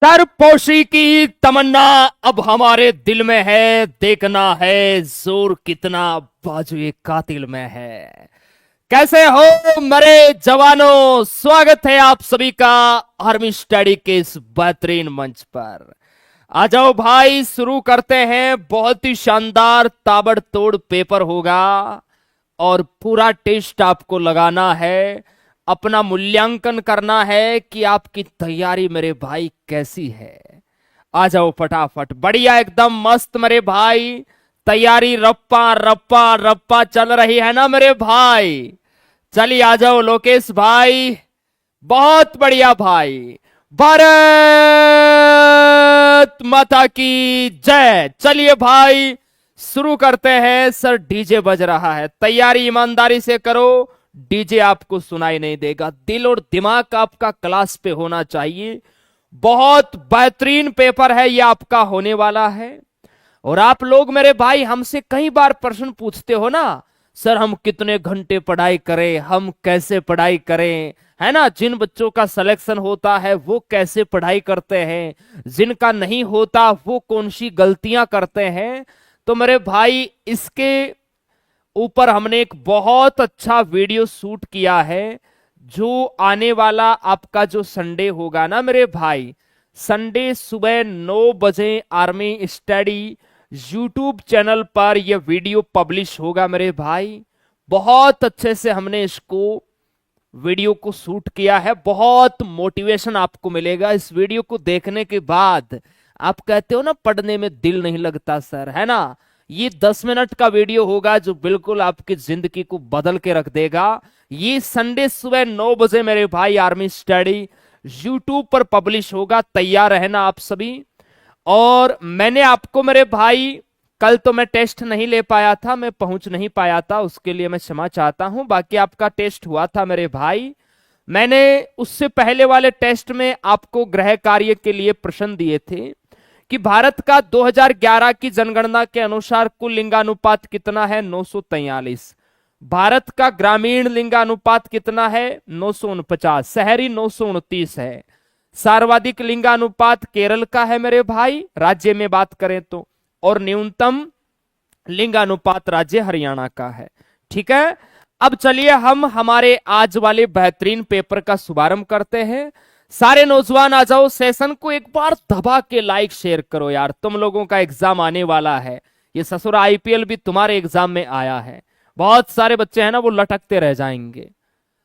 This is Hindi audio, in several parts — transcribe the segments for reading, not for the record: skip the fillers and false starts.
सरपोशी की तमन्ना अब हमारे दिल में है, देखना है जोर कितना बाजुए कातिल में है। कैसे हो मेरे जवानों, स्वागत है आप सभी का आर्मी स्टडी के इस बेहतरीन मंच पर। आ जाओ भाई, शुरू करते हैं। बहुत ही शानदार ताबड़तोड़ पेपर होगा और पूरा टेस्ट आपको लगाना है, अपना मूल्यांकन करना है कि आपकी तैयारी मेरे भाई कैसी है। आ जाओ फटाफट, बढ़िया एकदम मस्त मेरे भाई। तैयारी रप्पा रप्पा रप्पा चल रही है ना मेरे भाई। चलिए आ जाओ लोकेश भाई, बहुत बढ़िया भाई। भारत माता की जय। चलिए भाई शुरू करते हैं। सर डीजे बज रहा है, तैयारी ईमानदारी से करो। डीजे आपको सुनाई नहीं देगा, दिल और दिमाग आपका क्लास पे होना चाहिए। बहुत बेहतरीन पेपर है ये आपका होने वाला है। और आप लोग मेरे भाई हमसे कई बार प्रश्न पूछते हो ना, सर हम कितने घंटे पढ़ाई करें, हम कैसे पढ़ाई करें, है ना। जिन बच्चों का सिलेक्शन होता है वो कैसे पढ़ाई करते हैं, जिनका नहीं होता वो कौन सी गलतियां करते हैं। तो मेरे भाई इसके ऊपर हमने एक बहुत अच्छा वीडियो शूट किया है, जो आने वाला आपका जो संडे होगा ना मेरे भाई, संडे सुबह 9 बजे आर्मी स्टडी यूट्यूब चैनल पर यह वीडियो पब्लिश होगा मेरे भाई। बहुत अच्छे से हमने इसको वीडियो को शूट किया है, बहुत मोटिवेशन आपको मिलेगा इस वीडियो को देखने के बाद। आप कहते हो ना पढ़ने में दिल नहीं लगता सर, है ना। ये 10 मिनट का वीडियो होगा जो बिल्कुल आपकी जिंदगी को बदल के रख देगा। ये संडे सुबह 9 बजे मेरे भाई आर्मी स्टडी यूट्यूब पर पब्लिश होगा, तैयार रहना आप सभी। और मैंने आपको मेरे भाई, कल तो मैं टेस्ट नहीं ले पाया था, मैं पहुंच नहीं पाया था, उसके लिए मैं क्षमा चाहता हूं। बाकी आपका टेस्ट हुआ था मेरे भाई। मैंने उससे पहले वाले टेस्ट में आपको गृह कार्य के लिए प्रश्न दिए थे कि भारत का 2011 की जनगणना के अनुसार कुल लिंगानुपात कितना है, 943। भारत का ग्रामीण लिंगानुपात कितना है, 949। शहरी 929 है। सर्वाधिक लिंगानुपात केरल का है मेरे भाई, राज्य में बात करें तो। और न्यूनतम लिंगानुपात राज्य हरियाणा का है। ठीक है, अब चलिए हम हमारे आज वाले बेहतरीन पेपर का शुभारंभ करते हैं। सारे नौजवान आ जाओ, सेशन को एक बार दबा के लाइक शेयर करो यार, तुम लोगों का एग्जाम आने वाला है। ये ससुरा आईपीएल भी तुम्हारे एग्जाम में आया है, बहुत सारे बच्चे हैं ना वो लटकते रह जाएंगे।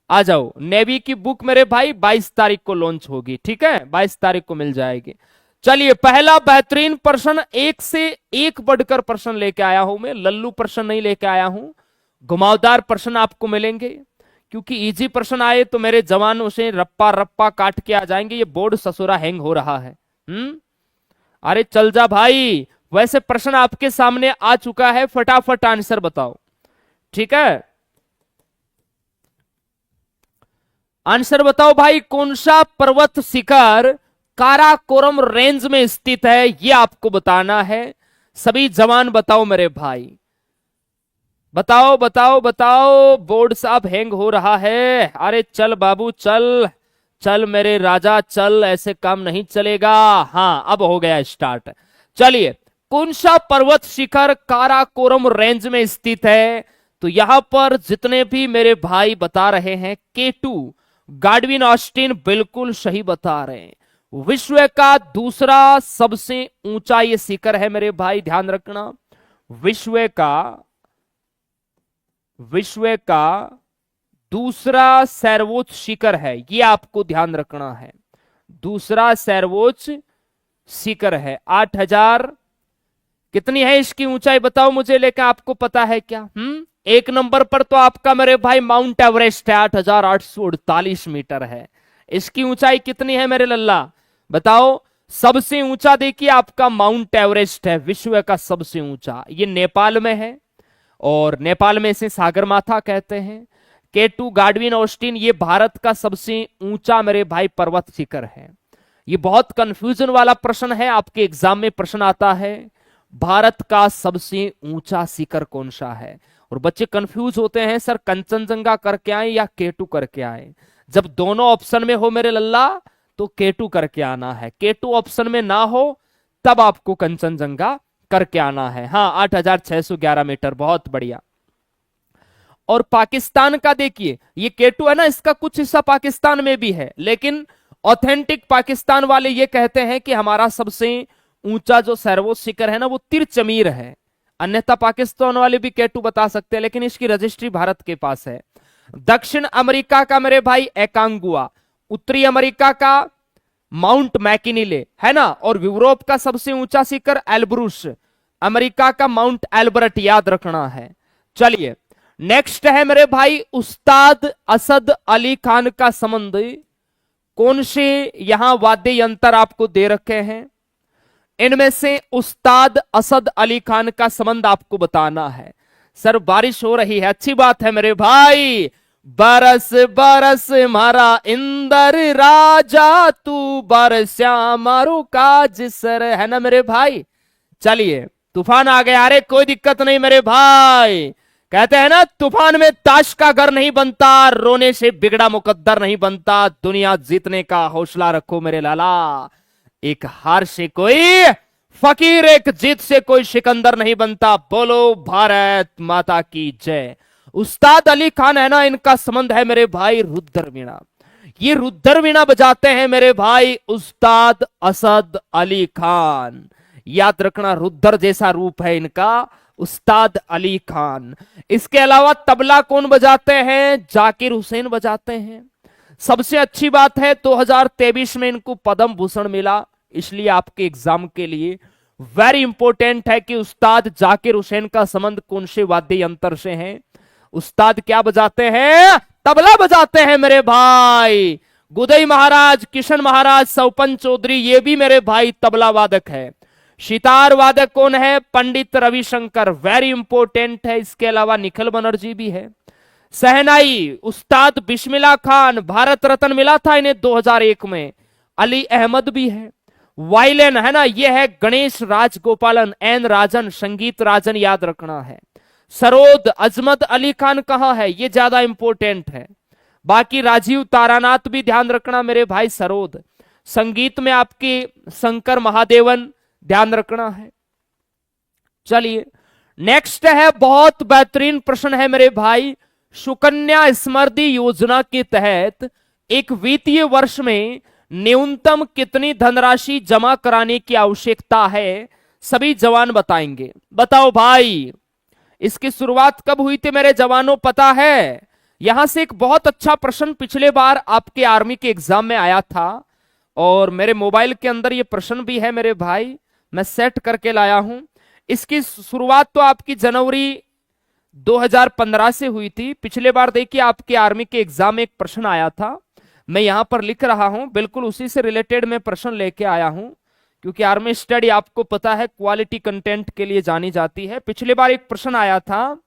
आ जाओ, नेवी की बुक मेरे भाई 22 तारीख को लॉन्च होगी, ठीक है, 22 तारीख को मिल जाएगी। चलिए पहला बेहतरीन प्रश्न, एक से एक बढ़कर प्रश्न लेके आया हूं मैं, लल्लू प्रश्न नहीं लेके आया हूं। घुमावदार प्रश्न आपको मिलेंगे, क्योंकि इजी प्रश्न आए तो मेरे जवान उसे रप्पा रप्पा काट के आ जाएंगे। ये बोर्ड ससुरा हैंग हो रहा है। अरे चल जा भाई। वैसे प्रश्न आपके सामने आ चुका है, फटाफट आंसर बताओ, ठीक है। आंसर बताओ भाई, कौन सा पर्वत शिखर काराकोरम रेंज में स्थित है, ये आपको बताना है। सभी जवान बताओ मेरे भाई, बताओ बताओ बताओ। बोर्ड साहब हैंग हो रहा है। अरे चल बाबू चल, चल मेरे राजा चल, ऐसे काम नहीं चलेगा। हाँ अब हो गया स्टार्ट। चलिए, कौन सा पर्वत शिखर काराकोरम रेंज में स्थित है। तो यहां पर जितने भी मेरे भाई बता रहे हैं, K2 गाडविन ऑस्टिन बिल्कुल सही बता रहे हैं। विश्व का दूसरा सबसे ऊंचा ये शिखर है मेरे भाई, ध्यान रखना। विश्व का दूसरा सर्वोच्च शिखर है, ये आपको ध्यान रखना है। दूसरा सर्वोच्च शिखर है, 8000 कितनी है इसकी ऊंचाई बताओ मुझे, लेकिन आपको पता है क्या। एक नंबर पर तो आपका मेरे भाई माउंट एवरेस्ट है, 8848 मीटर है। इसकी ऊंचाई कितनी है मेरे लल्ला, बताओ। सबसे ऊंचा देखिए आपका माउंट एवरेस्ट है, विश्व का सबसे ऊंचा, ये नेपाल में है। और नेपाल में इसे सागरमाथा कहते हैं। K2 गाडविन ऑस्टिन ये भारत का सबसे ऊंचा मेरे भाई पर्वत शिखर है। ये बहुत कंफ्यूजन वाला प्रश्न है, आपके एग्जाम में प्रश्न आता है भारत का सबसे ऊंचा शिखर कौन सा है। और बच्चे कंफ्यूज होते हैं, सर कंचनजंगा करके आए या K2 करके आए। जब दोनों ऑप्शन में हो मेरे लल्ला, तो K2 करके आना है। K2 ऑप्शन में ना हो तब आपको कंचनजंगा करके आना है। हाँ, 8,611 मीटर, बहुत बढ़िया। और पाकिस्तान का देखिए, ये K2 है ना, इसका कुछ हिस्सा पाकिस्तान में भी है, लेकिन ऑथेंटिक पाकिस्तान वाले ये कहते हैं कि हमारा सबसे ऊंचा जो सर्वोच्च शिखर है ना वो तिरचमीर है। अन्यथा पाकिस्तान वाले भी K2 बता सकते हैं, लेकिन इसकी रजिस्ट्री भारत के पास है। दक्षिण अमेरिका का मेरे भाई एकांगुआ, उत्तरी अमेरिका का माउंट मैकिनिले है ना, और यूरोप का सबसे ऊंचा शिखर एल्ब्रुस, अमेरिका का माउंट एल्बर्ट, याद रखना है। चलिए नेक्स्ट है मेरे भाई, उस्ताद असद अली खान का संबंध कौन से यहां वाद्य यंत्र आपको दे रखे हैं, इनमें से उस्ताद असद अली खान का संबंध आपको बताना है। सर बारिश हो रही है, अच्छी बात है मेरे भाई। बरस बरस मारा इंदर राजा, तू बरस्या मारू काज सर, है ना मेरे भाई। चलिए तूफान आ गया, अरे कोई दिक्कत नहीं मेरे भाई। कहते हैं ना, तूफान में ताश का घर नहीं बनता, रोने से बिगड़ा मुकद्दर नहीं बनता, दुनिया जीतने का हौसला रखो मेरे लाला। एक हार से कोई फकीर, एक जीत से कोई सिकंदर नहीं बनता। बोलो भारत माता की जय। उस्ताद अली खान है ना, इनका संबंध है मेरे भाई रुद्र वीणा। ये रुद्र वीणा बजाते हैं मेरे भाई उस्ताद असद अली खान, याद रखना, रुद्र जैसा रूप है इनका, उस्ताद अली खान। इसके अलावा तबला कौन बजाते हैं, जाकिर हुसैन बजाते हैं। सबसे अच्छी बात है 2023 में इनको पद्म भूषण मिला, इसलिए आपके एग्जाम के लिए वेरी इंपॉर्टेंट है कि उस्ताद जाकिर हुसैन का संबंध कौन से वाद्य यंत्र से है। उस्ताद क्या बजाते हैं, तबला बजाते हैं मेरे भाई। गुदई महाराज, किशन महाराज, सौपन चौधरी, ये भी मेरे भाई तबला वादक है। सितार वादक कौन है, पंडित रविशंकर, वेरी इंपॉर्टेंट है। इसके अलावा निखिल बनर्जी भी है। सहनाई उस्ताद बिस्मिल्लाह खान, भारत रत्न मिला था इन्हें 2001 में। अली अहमद भी है। वायलिन है ना, यह है गणेश राजगोपालन, एन राजन, संगीत राजन, याद रखना है। सरोद अजमत अली खान कहां है, यह ज्यादा इंपॉर्टेंट है। बाकी राजीव तारानाथ भी ध्यान रखना मेरे भाई, सरोद। संगीत में आपके शंकर महादेवन, ध्यान रखना है। चलिए नेक्स्ट है, बहुत बेहतरीन प्रश्न है मेरे भाई। सुकन्या समृद्धि योजना के तहत एक वित्तीय वर्ष में न्यूनतम कितनी धनराशि जमा कराने की आवश्यकता है, सभी जवान बताएंगे। बताओ भाई, इसकी शुरुआत कब हुई थी मेरे जवानों, पता है? यहां से एक बहुत अच्छा प्रश्न पिछले बार आपके आर्मी के एग्जाम में आया था, और मेरे मोबाइल के अंदर ये प्रश्न भी है मेरे भाई, मैं सेट करके लाया हूं। इसकी शुरुआत तो आपकी जनवरी 2015 से हुई थी। पिछले बार देखिए आपके आर्मी के एग्जाम में एक प्रश्न आया था, मैं यहां पर लिख रहा हूं, बिल्कुल उसी से रिलेटेड मैं प्रश्न लेके आया हूं, क्योंकि आर्मी स्टडी आपको पता है क्वालिटी कंटेंट के लिए जानी जाती है। पिछली बार एक प्रश्न आया था,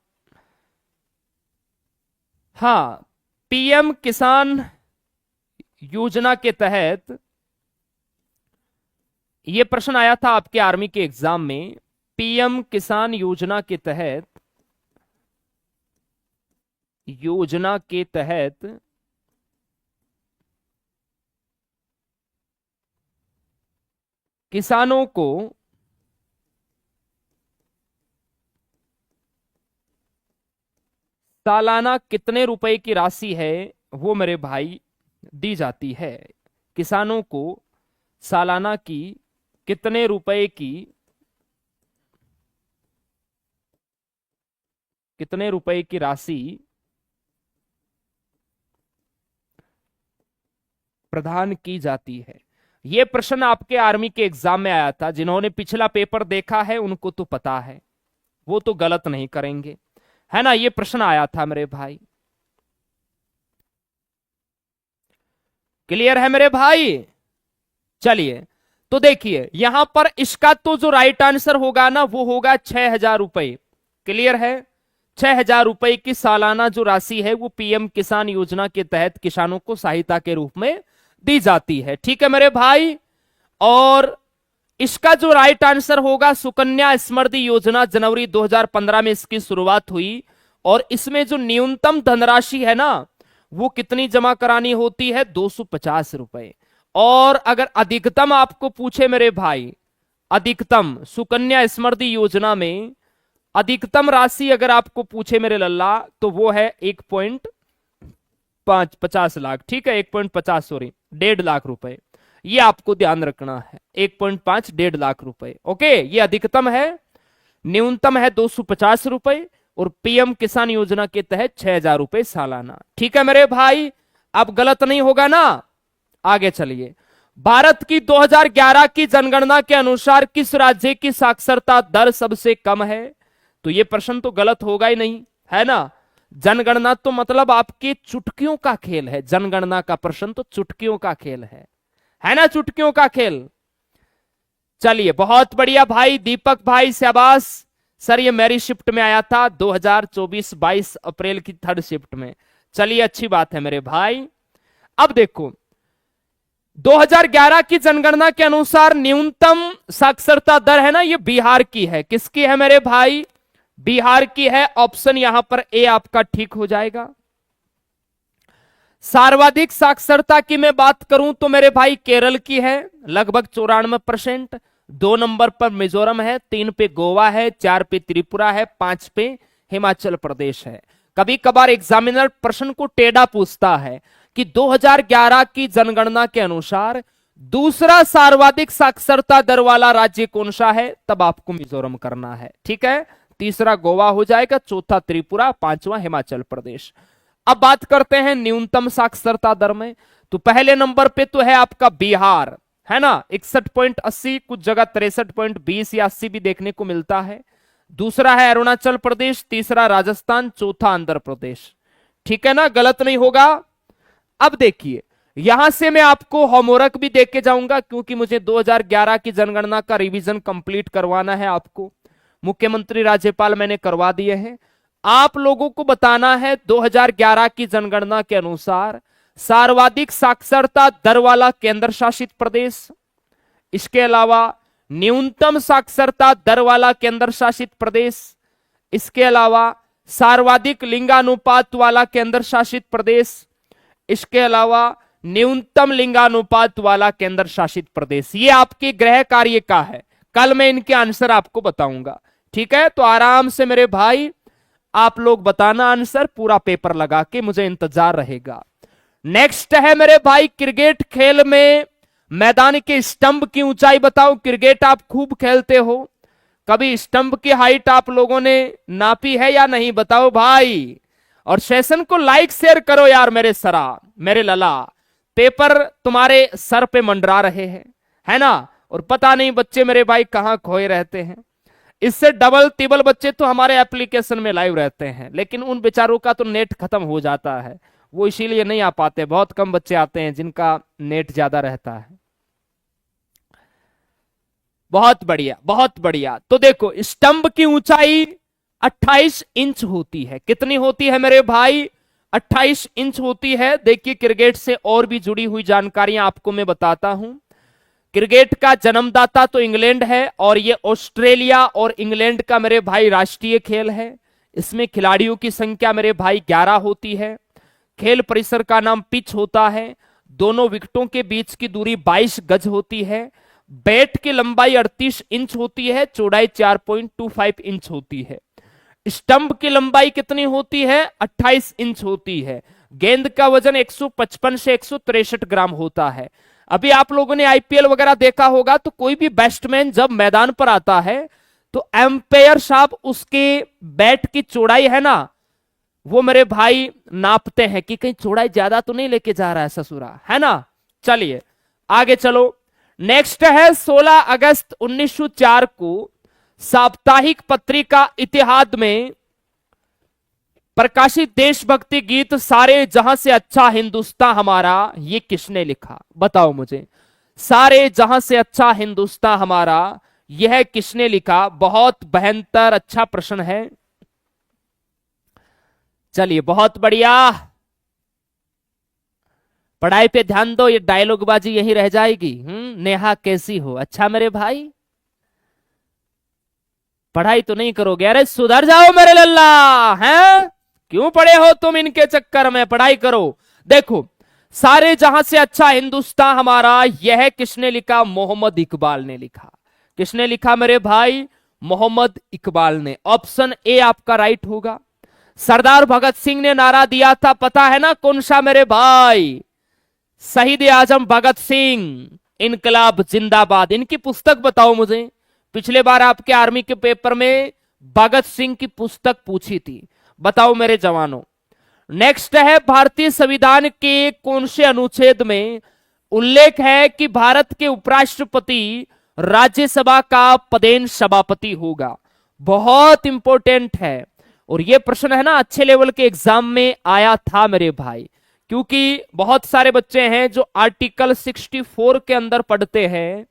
हाँ, पीएम किसान योजना के तहत यह प्रश्न आया था आपके आर्मी के एग्जाम में। पीएम किसान योजना के तहत किसानों को सालाना कितने रुपए की राशि है वो मेरे भाई दी जाती है। किसानों को सालाना की कितने रुपए की राशि प्रदान की जाती है। यह प्रश्न आपके आर्मी के एग्जाम में आया था। जिन्होंने पिछला पेपर देखा है उनको तो पता है, वो तो गलत नहीं करेंगे, है ना। यह प्रश्न आया था मेरे भाई, क्लियर है मेरे भाई। चलिए तो देखिए यहां पर इसका तो जो राइट आंसर होगा ना वो होगा 6,000 रुपए। क्लियर है, 6,000 रुपए की सालाना जो राशि है वो पीएम किसान योजना के तहत किसानों को सहायता के रूप में दी जाती है। ठीक है मेरे भाई। और इसका जो राइट आंसर होगा, सुकन्या समृद्धि योजना जनवरी 2015 में इसकी शुरुआत हुई, और इसमें जो न्यूनतम धनराशि है ना वो कितनी जमा करानी होती है, 250 रुपए। और अगर अधिकतम आपको पूछे मेरे भाई, अधिकतम सुकन्या समृद्धि योजना में अधिकतम राशि अगर आपको पूछे मेरे लल्ला, तो वो है 1.50 लाख। ठीक है, 1.50 सॉरी 1.5 लाख रुपए, ये आपको ध्यान रखना है। 1.5 1.5 लाख रुपए। ओके, ये अधिकतम है। न्यूनतम है 250 रुपए और पीएम किसान योजना के तहत 6,000 रुपए सालाना। ठीक है मेरे भाई, अब गलत नहीं होगा ना। आगे चलिए। भारत की 2011 की जनगणना के अनुसार किस राज्य की साक्षरता दर सबसे कम है? तो ये प्रश्न तो गलत होगा ही नहीं, है ना। जनगणना तो मतलब आपकी चुटकियों का खेल है। जनगणना का प्रश्न तो चुटकियों का खेल है ना, चुटकियों का खेल। चलिए, बहुत बढ़िया भाई दीपक भाई, शाबाश। सर ये मेरी शिफ्ट में आया था 2024-22 अप्रैल की 3rd शिफ्ट में। चलिए, अच्छी बात है मेरे भाई। अब देखो, 2011 की जनगणना के अनुसार न्यूनतम साक्षरता दर है ना, ये बिहार की है। किसकी है मेरे भाई? बिहार की है। ऑप्शन यहां पर ए आपका ठीक हो जाएगा। सर्वाधिक साक्षरता की मैं बात करूं तो मेरे भाई केरल की है, लगभग 94%। 2 नंबर पर मिजोरम है, 3 पे गोवा है, 4 पे त्रिपुरा है, 5 पे हिमाचल प्रदेश है। कभी कभार एग्जामिनर प्रश्न को टेढ़ा पूछता है कि 2011 की जनगणना के अनुसार दूसरा सर्वाधिक साक्षरता दर वाला राज्य कौन सा है, तब आपको मिजोरम करना है। ठीक है, तीसरा गोवा हो जाएगा, चौथा त्रिपुरा, 5वां हिमाचल प्रदेश। अब बात करते हैं न्यूनतम साक्षरता दर में। तो पहले नंबर पे तो है आपका बिहार, है ना, 61.80, कुछ जगह 63.20 या 80 भी देखने को मिलता है। दूसरा है अरुणाचल प्रदेश, तीसरा राजस्थान, चौथा आंध्र प्रदेश। ठीक है ना, गलत नहीं होगा। अब देखिए, यहां से मैं आपको होमवर्क भी देके जाऊंगा, क्योंकि मुझे 2011 की जनगणना का रिवीजन कंप्लीट करवाना है आपको। मुख्यमंत्री राज्यपाल मैंने करवा दिए हैं। आप लोगों को बताना है 2011 की जनगणना के अनुसार सर्वाधिक साक्षरता दर वाला केंद्र शासित प्रदेश, इसके अलावा न्यूनतम साक्षरता दर वाला केंद्र शासित प्रदेश, इसके अलावा सर्वाधिक लिंगानुपात वाला केंद्र शासित प्रदेश, इसके अलावा न्यूनतम लिंगानुपात वाला केंद्र शासित प्रदेश। ये आपके गृह कार्य का है, कल मैं इनके आंसर आपको बताऊंगा। ठीक है, तो आराम से मेरे भाई आप लोग बताना आंसर, पूरा पेपर लगा के, मुझे इंतजार रहेगा। नेक्स्ट है मेरे भाई, क्रिकेट खेल में मैदान के स्टंप की ऊंचाई बताओ। क्रिकेट आप खूब खेलते हो, कभी स्टंप की हाइट आप लोगों ने नापी है या नहीं, बताओ भाई। और सेशन को लाइक शेयर करो यार मेरे सरा, मेरे लला। पेपर तुम्हारे सर पे मंडरा रहे हैं, है ना, और पता नहीं बच्चे मेरे भाई कहां खोए रहते हैं। इससे डबल तिबल बच्चे तो हमारे एप्लीकेशन में लाइव रहते हैं, लेकिन उन बेचारों का तो नेट खत्म हो जाता है, वो इसीलिए नहीं आ पाते। बहुत कम बच्चे आते हैं जिनका नेट ज्यादा रहता है। बहुत बढ़िया, बहुत बढ़िया। तो देखो, स्टंप की ऊंचाई 28 इंच होती है। कितनी होती है मेरे भाई? 28 इंच होती है। देखिए, क्रिकेट से और भी जुड़ी हुई जानकारियां आपको मैं बताता हूं। क्रिकेट का जन्मदाता तो इंग्लैंड है, और ये ऑस्ट्रेलिया और इंग्लैंड का मेरे भाई राष्ट्रीय खेल है। इसमें खिलाड़ियों की संख्या मेरे भाई 11 होती है। खेल परिसर का नाम पिच होता है। दोनों विकेटों के बीच की दूरी 22 गज होती है। बैट की लंबाई 38 इंच होती है, चौड़ाई 4.25 इंच होती है। स्टंप की लंबाई कितनी होती है? 28 इंच होती है। गेंद का वजन 155 से 163 ग्राम होता है। अभी आप लोगों ने आईपीएल वगैरह देखा होगा, तो कोई भी बैट्समैन जब मैदान पर आता है तो एम्पायर साहब उसके बैट की चौड़ाई है ना, वो मेरे भाई नापते हैं कि कहीं चौड़ाई ज्यादा तो नहीं लेके जा रहा है ससुरा, है ना। चलिए आगे चलो। नेक्स्ट है 16 अगस्त 1904 को साप्ताहिक पत्रिका इतिहाद में प्रकाशित देशभक्ति गीत सारे जहां से अच्छा हिंदुस्तान हमारा, ये किसने लिखा? बताओ मुझे। सारे जहां से अच्छा हिंदुस्तान हमारा, यह किसने लिखा? बहुत भयंकर अच्छा प्रश्न है। चलिए, बहुत बढ़िया। पढ़ाई पे ध्यान दो, ये डायलॉग बाजी यही रह जाएगी। नेहा कैसी हो? अच्छा मेरे भाई, पढ़ाई तो नहीं करोगे? अरे सुधर जाओ मेरे लल्ला, हैं? क्यों पड़े हो तुम इनके चक्कर में? पढ़ाई करो। देखो, सारे जहां से अच्छा हिंदुस्तान हमारा, यह किसने लिखा? मोहम्मद इकबाल ने लिखा। किसने लिखा मेरे भाई? मोहम्मद इकबाल ने। ऑप्शन ए आपका राइट होगा। सरदार भगत सिंह ने नारा दिया था, पता है ना कौन सा मेरे भाई? शहीद आजम भगत सिंह, इनकलाब जिंदाबाद। इनकी पुस्तक बताओ मुझे। पिछले बार आपके आर्मी के पेपर में भगत सिंह की पुस्तक पूछी थी, बताओ मेरे जवानों। नेक्स्ट है, भारतीय संविधान के कौन से अनुच्छेद में उल्लेख है कि भारत के उपराष्ट्रपति राज्यसभा का पदेन सभापति होगा? बहुत इंपॉर्टेंट है, और यह प्रश्न है ना अच्छे लेवल के एग्जाम में आया था मेरे भाई, क्योंकि बहुत सारे बच्चे हैं जो आर्टिकल 64 के अंदर पढ़ते हैं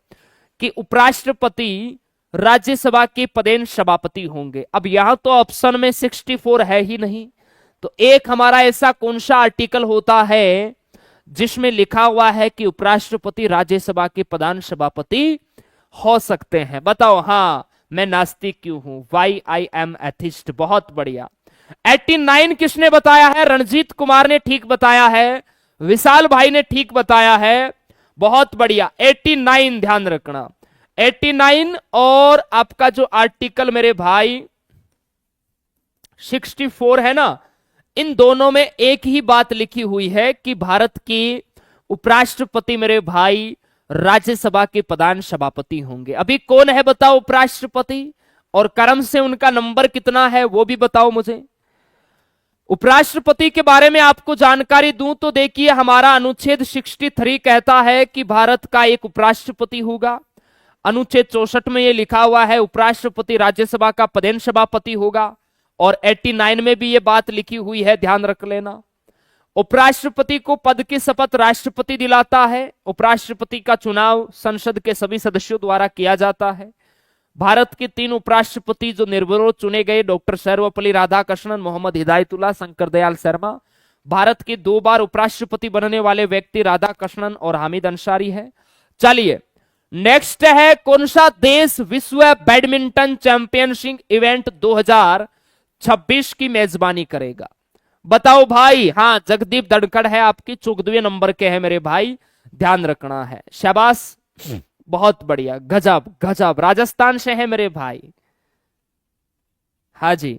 कि उपराष्ट्रपति राज्यसभा के पदेन सभापति होंगे। अब यहां तो ऑप्शन में 64 है ही नहीं, तो एक हमारा ऐसा कौन सा आर्टिकल होता है जिसमें लिखा हुआ है कि उपराष्ट्रपति राज्यसभा के प्रधान सभापति हो सकते हैं? बताओ। हां, मैं नास्तिक क्यों हूं? Why I am atheist. बहुत बढ़िया। 89 किसने बताया है? रणजीत कुमार ने ठीक बताया है, विशाल भाई ने ठीक बताया है। बहुत बढ़िया। 89 ध्यान रखना, 89 और आपका जो आर्टिकल मेरे भाई 64 है ना, इन दोनों में एक ही बात लिखी हुई है कि भारत के उपराष्ट्रपति मेरे भाई राज्यसभा के प्रधान सभापति होंगे। अभी कौन है बताओ उपराष्ट्रपति, और क्रम से उनका नंबर कितना है वो भी बताओ मुझे। उपराष्ट्रपति के बारे में आपको जानकारी दूं तो देखिए, हमारा अनुच्छेद 63 कहता है कि भारत का एक उपराष्ट्रपति होगा। अनुच्छेद 64 में यह लिखा हुआ है उपराष्ट्रपति राज्यसभा का पदेन सभापति होगा, और 89 में भी यह बात लिखी हुई है, ध्यान रख लेना। उपराष्ट्रपति को पद की शपथ राष्ट्रपति दिलाता है। उपराष्ट्रपति का चुनाव संसद के सभी सदस्यों द्वारा किया जाता है। भारत के 3 उपराष्ट्रपति जो निर्विरोध चुने गए, डॉक्टर सर्वपल्ली राधाकृष्णन, मोहम्मद हिदायतुल्लाह, शंकर दयाल शर्मा। भारत के 2 बार उपराष्ट्रपति बनने वाले व्यक्ति राधाकृष्णन और हामिद अंसारी है। चलिए नेक्स्ट है, कौन सा देश विश्व बैडमिंटन चैंपियनशिप इवेंट 2026 की मेजबानी करेगा? बताओ भाई। हां, जगदीप धनखड़ है आपकी, 14वें नंबर के है मेरे भाई, ध्यान रखना है। शाबाश, बहुत बढ़िया, गजब गजब। राजस्थान से है मेरे भाई। हाँ जी।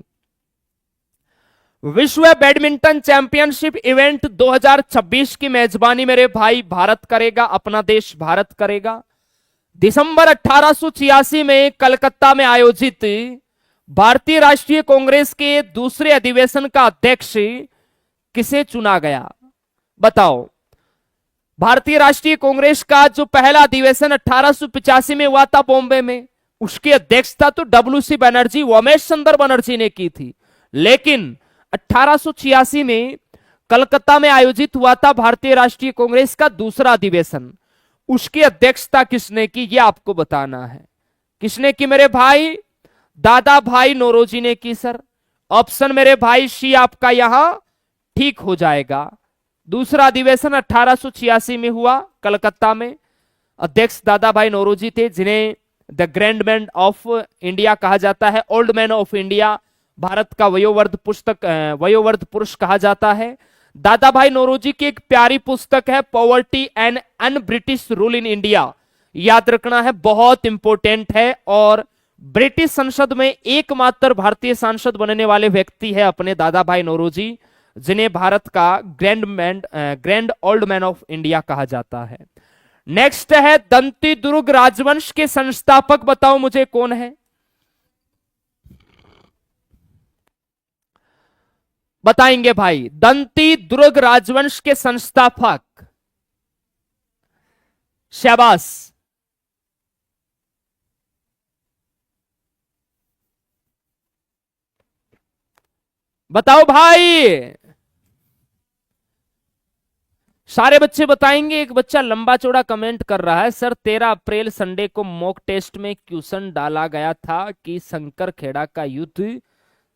विश्व बैडमिंटन चैंपियनशिप इवेंट 2026 की मेजबानी मेरे भाई भारत करेगा, अपना देश भारत करेगा। दिसंबर 1886 में कलकत्ता में आयोजित भारतीय राष्ट्रीय कांग्रेस के दूसरे अधिवेशन का अध्यक्ष किसे चुना गया? बताओ। भारतीय राष्ट्रीय कांग्रेस का जो पहला अधिवेशन 1885 में हुआ था बॉम्बे में, उसकी अध्यक्षता तो डब्ल्यूसी बनर्जी, उमेश चंद्र बनर्जी ने की थी। लेकिन 1886 में कलकत्ता में आयोजित हुआ था भारतीय राष्ट्रीय कांग्रेस का दूसरा अधिवेशन, उसकी अध्यक्षता किसने की ये आपको बताना है। किसने की मेरे भाई? दादा भाई नौरोजी ने की सर। ऑप्शन मेरे भाई सी आपका यहां ठीक हो जाएगा। दूसरा अधिवेशन 1886 में हुआ कलकत्ता में, अध्यक्ष दादा भाई नौरोजी थे, जिन्हें the grand man of India कहा जाता है, old man of India, Bharat का वयोवर्ध पुरुष कहा जाता है। दादा भाई नौरोजी की एक प्यारी पुस्तक है poverty and un British rule in India, याद रखना है, बहुत इंपॉर्टेंट है। और ब्रिटिश संसद में एकमात्र भारतीय सांसद बनने वाले व्यक्ति है अपने दादा भाई नौरोजी, जिन्हें भारत का grand old man of India कहा जाता है। नेक्स्ट है, दंती दुर्ग राजवंश के संस्थापक बताओ मुझे कौन है? बताएंगे भाई। दंती दुर्ग राजवंश के संस्थापक, शाबाश। बताओ भाई, सारे बच्चे बताएंगे। एक बच्चा लंबा चौड़ा कमेंट कर रहा है, सर 13 अप्रैल संडे को मॉक टेस्ट में क्वेश्चन डाला गया था कि शंकर खेड़ा का युद्ध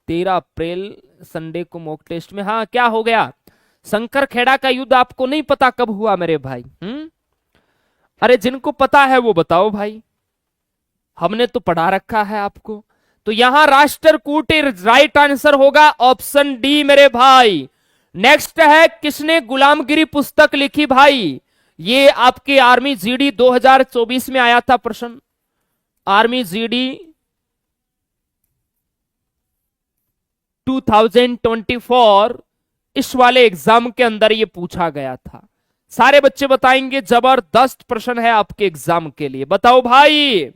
13 अप्रैल संडे को मॉक टेस्ट में। हाँ, क्या हो गया? शंकर खेड़ा का युद्ध आपको नहीं पता कब हुआ मेरे भाई? अरे जिनको पता है वो बताओ भाई, हमने तो पढ़ा रखा है आपको। तो यहां राष्ट्रकूट राइट आंसर होगा ऑप्शन डी मेरे भाई, नेक्स्ट है, किसने गुलामगिरी पुस्तक लिखी भाई? ये आपके आर्मी जीडी 2024 में आया था प्रश्न। आर्मी जीडी 2024 इस वाले एग्जाम के अंदर ये पूछा गया था। सारे बच्चे बताएंगे, जबरदस्त प्रश्न है आपके एग्जाम के लिए। बताओ भाई।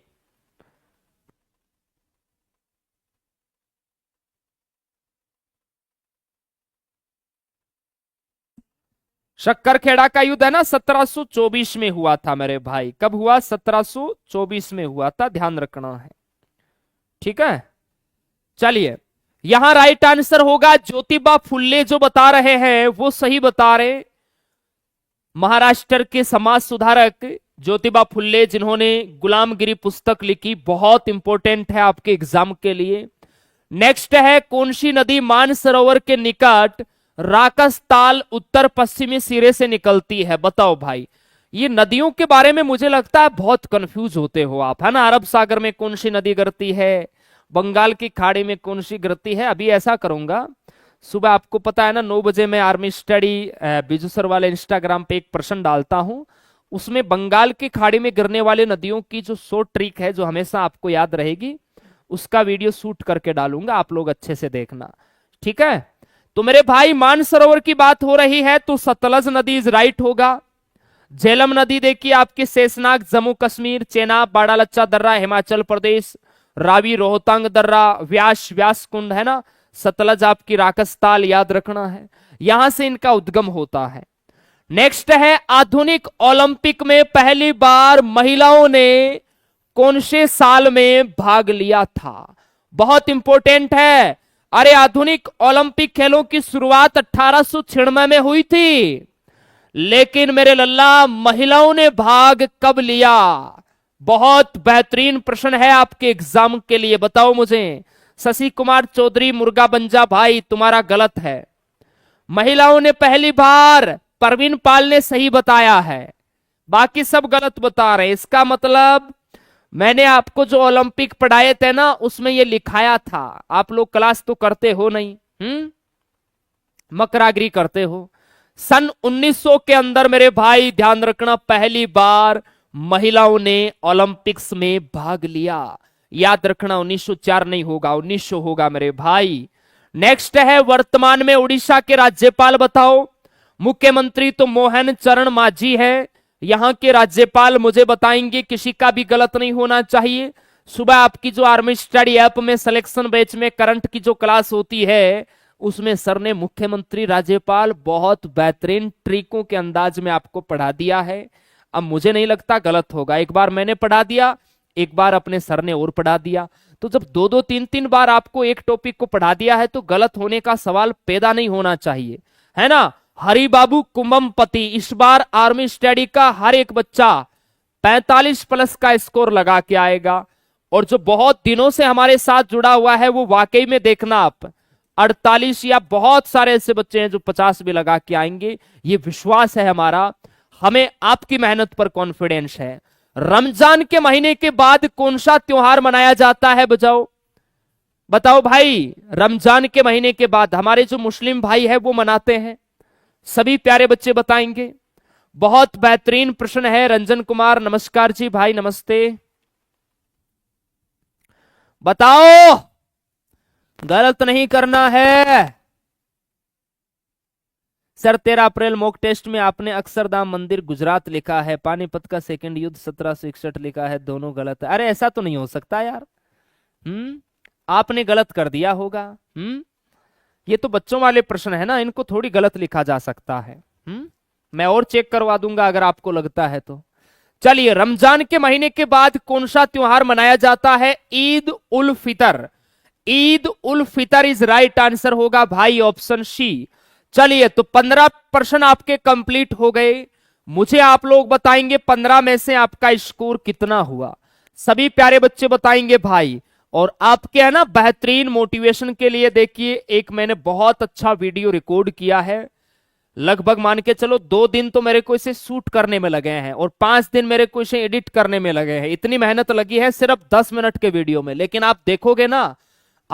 शक्करखेड़ा का युद्ध है ना 1724 में हुआ था मेरे भाई। कब हुआ? 1724 में हुआ था, ध्यान रखना है। ठीक है, चलिए यहां राइट आंसर होगा ज्योतिबा फुल्ले। जो बता रहे हैं वो सही बता रहे। महाराष्ट्र के समाज सुधारक ज्योतिबा फुल्ले, जिन्होंने गुलामगिरी पुस्तक लिखी, बहुत इंपॉर्टेंट है आपके एग्जाम के लिए। नेक्स्ट है, कौन सी नदी मानसरोवर के निकट राकस ताल उत्तर पश्चिमी सिरे से निकलती है? बताओ भाई। ये नदियों के बारे में मुझे लगता है बहुत कंफ्यूज होते हो आप, है ना। अरब सागर में कौन सी नदी गिरती है, बंगाल की खाड़ी में कौन सी गिरती है। अभी ऐसा करूंगा, सुबह आपको पता है ना 9 बजे मैं आर्मी स्टडी बिजू सर वाले इंस्टाग्राम पे एक प्रश्न डालता हूं। उसमें बंगाल की खाड़ी में गिरने वाले नदियों की जो शॉर्ट ट्रिक है, जो हमेशा आपको याद रहेगी, उसका वीडियो शूट करके डालूंगा, आप लोग अच्छे से देखना। ठीक है, तो मेरे भाई मानसरोवर की बात हो रही है तो सतलज नदी इज राइट होगा। झेलम नदी देखिए आपकी शेषनाग जम्मू कश्मीर, चेनाब बाड़ालच्चा दर्रा हिमाचल प्रदेश, रावी रोहतांग दर्रा, व्यास व्यास कुंड है ना। सतलज आपकी राकसताल, याद रखना है, यहां से इनका उद्गम होता है। नेक्स्ट है, आधुनिक ओलंपिक में पहली बार महिलाओं ने कौन से साल में भाग लिया था? बहुत इंपॉर्टेंट है। अरे आधुनिक ओलंपिक खेलों की शुरुआत 1896 में हुई थी, लेकिन मेरे लल्ला महिलाओं ने भाग कब लिया? बहुत बेहतरीन प्रश्न है आपके एग्जाम के लिए। बताओ मुझे। शशि कुमार चौधरी मुर्गा बंजा भाई, तुम्हारा गलत है। महिलाओं ने पहली बार, परवीन पाल ने सही बताया है, बाकी सब गलत बता रहे। इसका मतलब मैंने आपको जो ओलंपिक पढ़ाए थे ना, उसमें ये लिखाया था। आप लोग क्लास तो करते हो नहीं, मकरागिरी करते हो। सन 1900 के अंदर मेरे भाई ध्यान रखना, पहली बार महिलाओं ने ओलंपिक्स में भाग लिया। याद रखना 1904 नहीं होगा, 1900 होगा मेरे भाई। नेक्स्ट है, वर्तमान में उड़ीसा के राज्यपाल बताओ। मुख्यमंत्री तो मोहन चरण मांझी है, यहां के राज्यपाल मुझे बताएंगे, किसी का भी गलत नहीं होना चाहिए। सुबह आपकी जो आर्मी स्टडी ऐप में सिलेक्शन बैच में करंट की जो क्लास होती है, उसमें सर ने मुख्यमंत्री राज्यपाल बहुत बेहतरीन ट्रिकों के अंदाज में आपको पढ़ा दिया है। अब मुझे नहीं लगता गलत होगा। एक बार मैंने पढ़ा दिया, एक बार अपने सर ने और पढ़ा दिया, तो जब 2-2 3-3 बार आपको एक टॉपिक को पढ़ा दिया है तो गलत होने का सवाल पैदा नहीं होना चाहिए, है ना। हरिबाबू कुंभमपति, इस बार आर्मी स्टडी का हर एक बच्चा 45 प्लस का स्कोर लगा के आएगा। और जो बहुत दिनों से हमारे साथ जुड़ा हुआ है वो वाकई में देखना आप 48, या बहुत सारे ऐसे बच्चे हैं जो 50 भी लगा के आएंगे। ये विश्वास है हमारा, हमें आपकी मेहनत पर कॉन्फिडेंस है। रमजान के महीने के बाद कौन सा त्योहार मनाया जाता है? बजाओ, बताओ भाई। रमजान के महीने के बाद हमारे जो मुस्लिम भाई है वो मनाते हैं, सभी प्यारे बच्चे बताएंगे। बहुत बेहतरीन प्रश्न है। रंजन कुमार नमस्कार जी भाई, नमस्ते। बताओ, गलत नहीं करना है। सर 13 अप्रैल मॉक टेस्ट में आपने अक्षरधाम मंदिर गुजरात लिखा है, पानीपत का सेकंड युद्ध 1761 लिखा है, दोनों गलत है। अरे ऐसा तो नहीं हो सकता यार। आपने गलत कर दिया होगा। ये तो बच्चों वाले प्रश्न है ना, इनको थोड़ी गलत लिखा जा सकता है। मैं और चेक करवा दूंगा अगर आपको लगता है तो। चलिए, रमजान के महीने के बाद कौन सा त्योहार मनाया जाता है? Eid ul Fitr. Eid ul Fitr is right answer होगा भाई, ऑप्शन सी। चलिए, तो 15 प्रश्न आपके कंप्लीट हो गए। मुझे आप लोग बताएंगे 15 में से आपका स्कोर कितना हुआ। सभी प्यारे बच्चे बताएंगे भाई। और आपके है ना बेहतरीन मोटिवेशन के लिए देखिए, एक मैंने बहुत अच्छा वीडियो रिकॉर्ड किया है। लगभग मान के चलो 2 दिन तो मेरे को इसे शूट करने में लगे हैं और 5 दिन मेरे को इसे एडिट करने में लगे हैं। इतनी मेहनत लगी है सिर्फ 10 मिनट के वीडियो में, लेकिन आप देखोगे ना,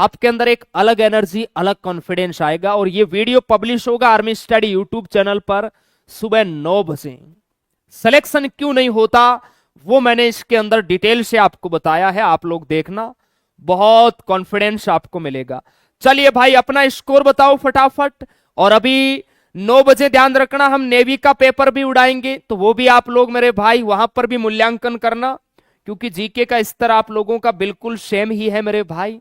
आपके अंदर एक अलग एनर्जी, अलग कॉन्फिडेंस आएगा। और ये वीडियो पब्लिश होगा आर्मी स्टडी यूट्यूब चैनल पर सुबह 9 बजे। सिलेक्शन क्यों नहीं होता वो मैंने इसके अंदर डिटेल से आपको बताया है, आप लोग देखना, बहुत कॉन्फिडेंस आपको मिलेगा। चलिए भाई अपना स्कोर बताओ फटाफट। और अभी 9 बजे ध्यान रखना, हम नेवी का पेपर भी उड़ाएंगे, तो वो भी आप लोग मेरे भाई वहां पर भी मूल्यांकन करना, क्योंकि जीके का स्तर आप लोगों का बिल्कुल सेम ही है मेरे भाई।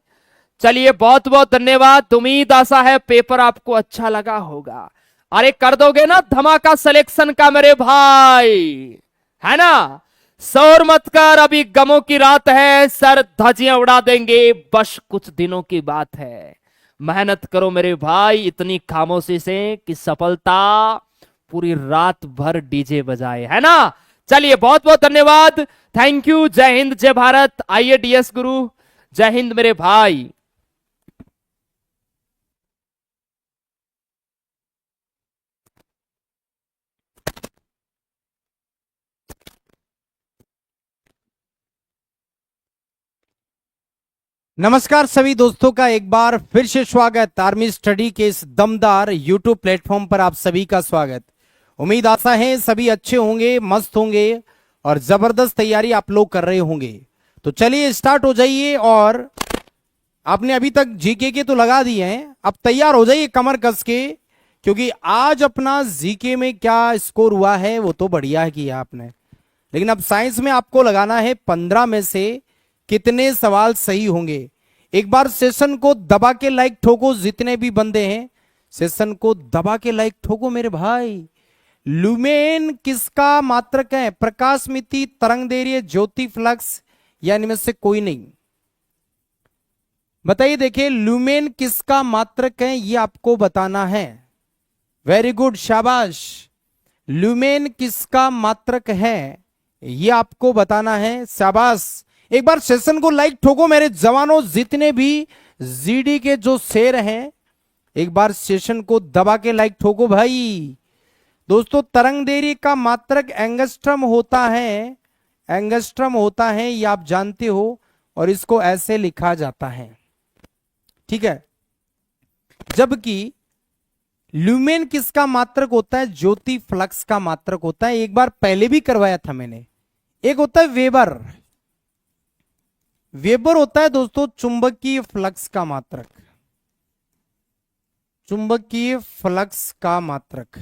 चलिए बहुत बहुत धन्यवाद, उम्मीद आशा है पेपर आपको अच्छा लगा होगा। अरे कर दोगे ना धमाका सिलेक्शन का मेरे भाई, है ना? शोर मत कर, अभी गमों की रात है, सर धजियां उड़ा देंगे, बस कुछ दिनों की बात है। मेहनत करो मेरे भाई इतनी खामोशी से कि सफलता पूरी रात भर डीजे बजाए, है ना? चलिए बहुत बहुत धन्यवाद, थैंक यू, जय हिंद जय भारत। आइए डीएस गुरु, जय हिंद मेरे भाई। नमस्कार सभी दोस्तों का एक बार फिर से स्वागत। आर्मी स्टडी के इस दमदार यूट्यूब प्लेटफॉर्म पर आप सभी का स्वागत। उम्मीद आशा है सभी अच्छे होंगे, मस्त होंगे और जबरदस्त तैयारी आप लोग कर रहे होंगे। तो चलिए स्टार्ट हो जाइए। और आपने अभी तक जीके के तो लगा दिए हैं, अब तैयार हो जाइए कमर कस के, क्योंकि आज अपना जीके में क्या स्कोर हुआ है वो तो बढ़िया है किया आपने, लेकिन अब साइंस में आपको लगाना है 15 में से कितने सवाल सही होंगे। एक बार सेशन को दबा के लाइक ठोको, जितने भी बंदे हैं सेशन को दबा के लाइक ठोको मेरे भाई। लुमेन किसका मात्रक है? प्रकाश मिति, तरंग दैर्घ्य, ज्योति फ्लक्स, या इनमें से कोई नहीं? बताइए, देखिए लुमेन किसका मात्रक है ये आपको बताना है। वेरी गुड, शाबाश। लुमेन किसका मात्रक है ये आपको बताना है, शाबाश। एक बार सेशन को लाइक ठोको मेरे जवानों, जितने भी जीडी के जो शेर हैं एक बार सेशन को दबा के लाइक ठोको भाई। दोस्तों तरंग दैर्घ्य का मात्रक एंगस्ट्रम होता है, एंगस्ट्रम होता है ये आप जानते हो, और इसको ऐसे लिखा जाता है, ठीक है। जबकि ल्यूमेन किसका मात्रक होता है? ज्योति फ्लक्स का मात्रक होता है। एक बार पहले भी करवाया था मैंने। एक होता है वेबर, वेबर होता है दोस्तों चुंबकीय फ्लक्स का मात्रक, चुंबकीय फ्लक्स का मात्रक,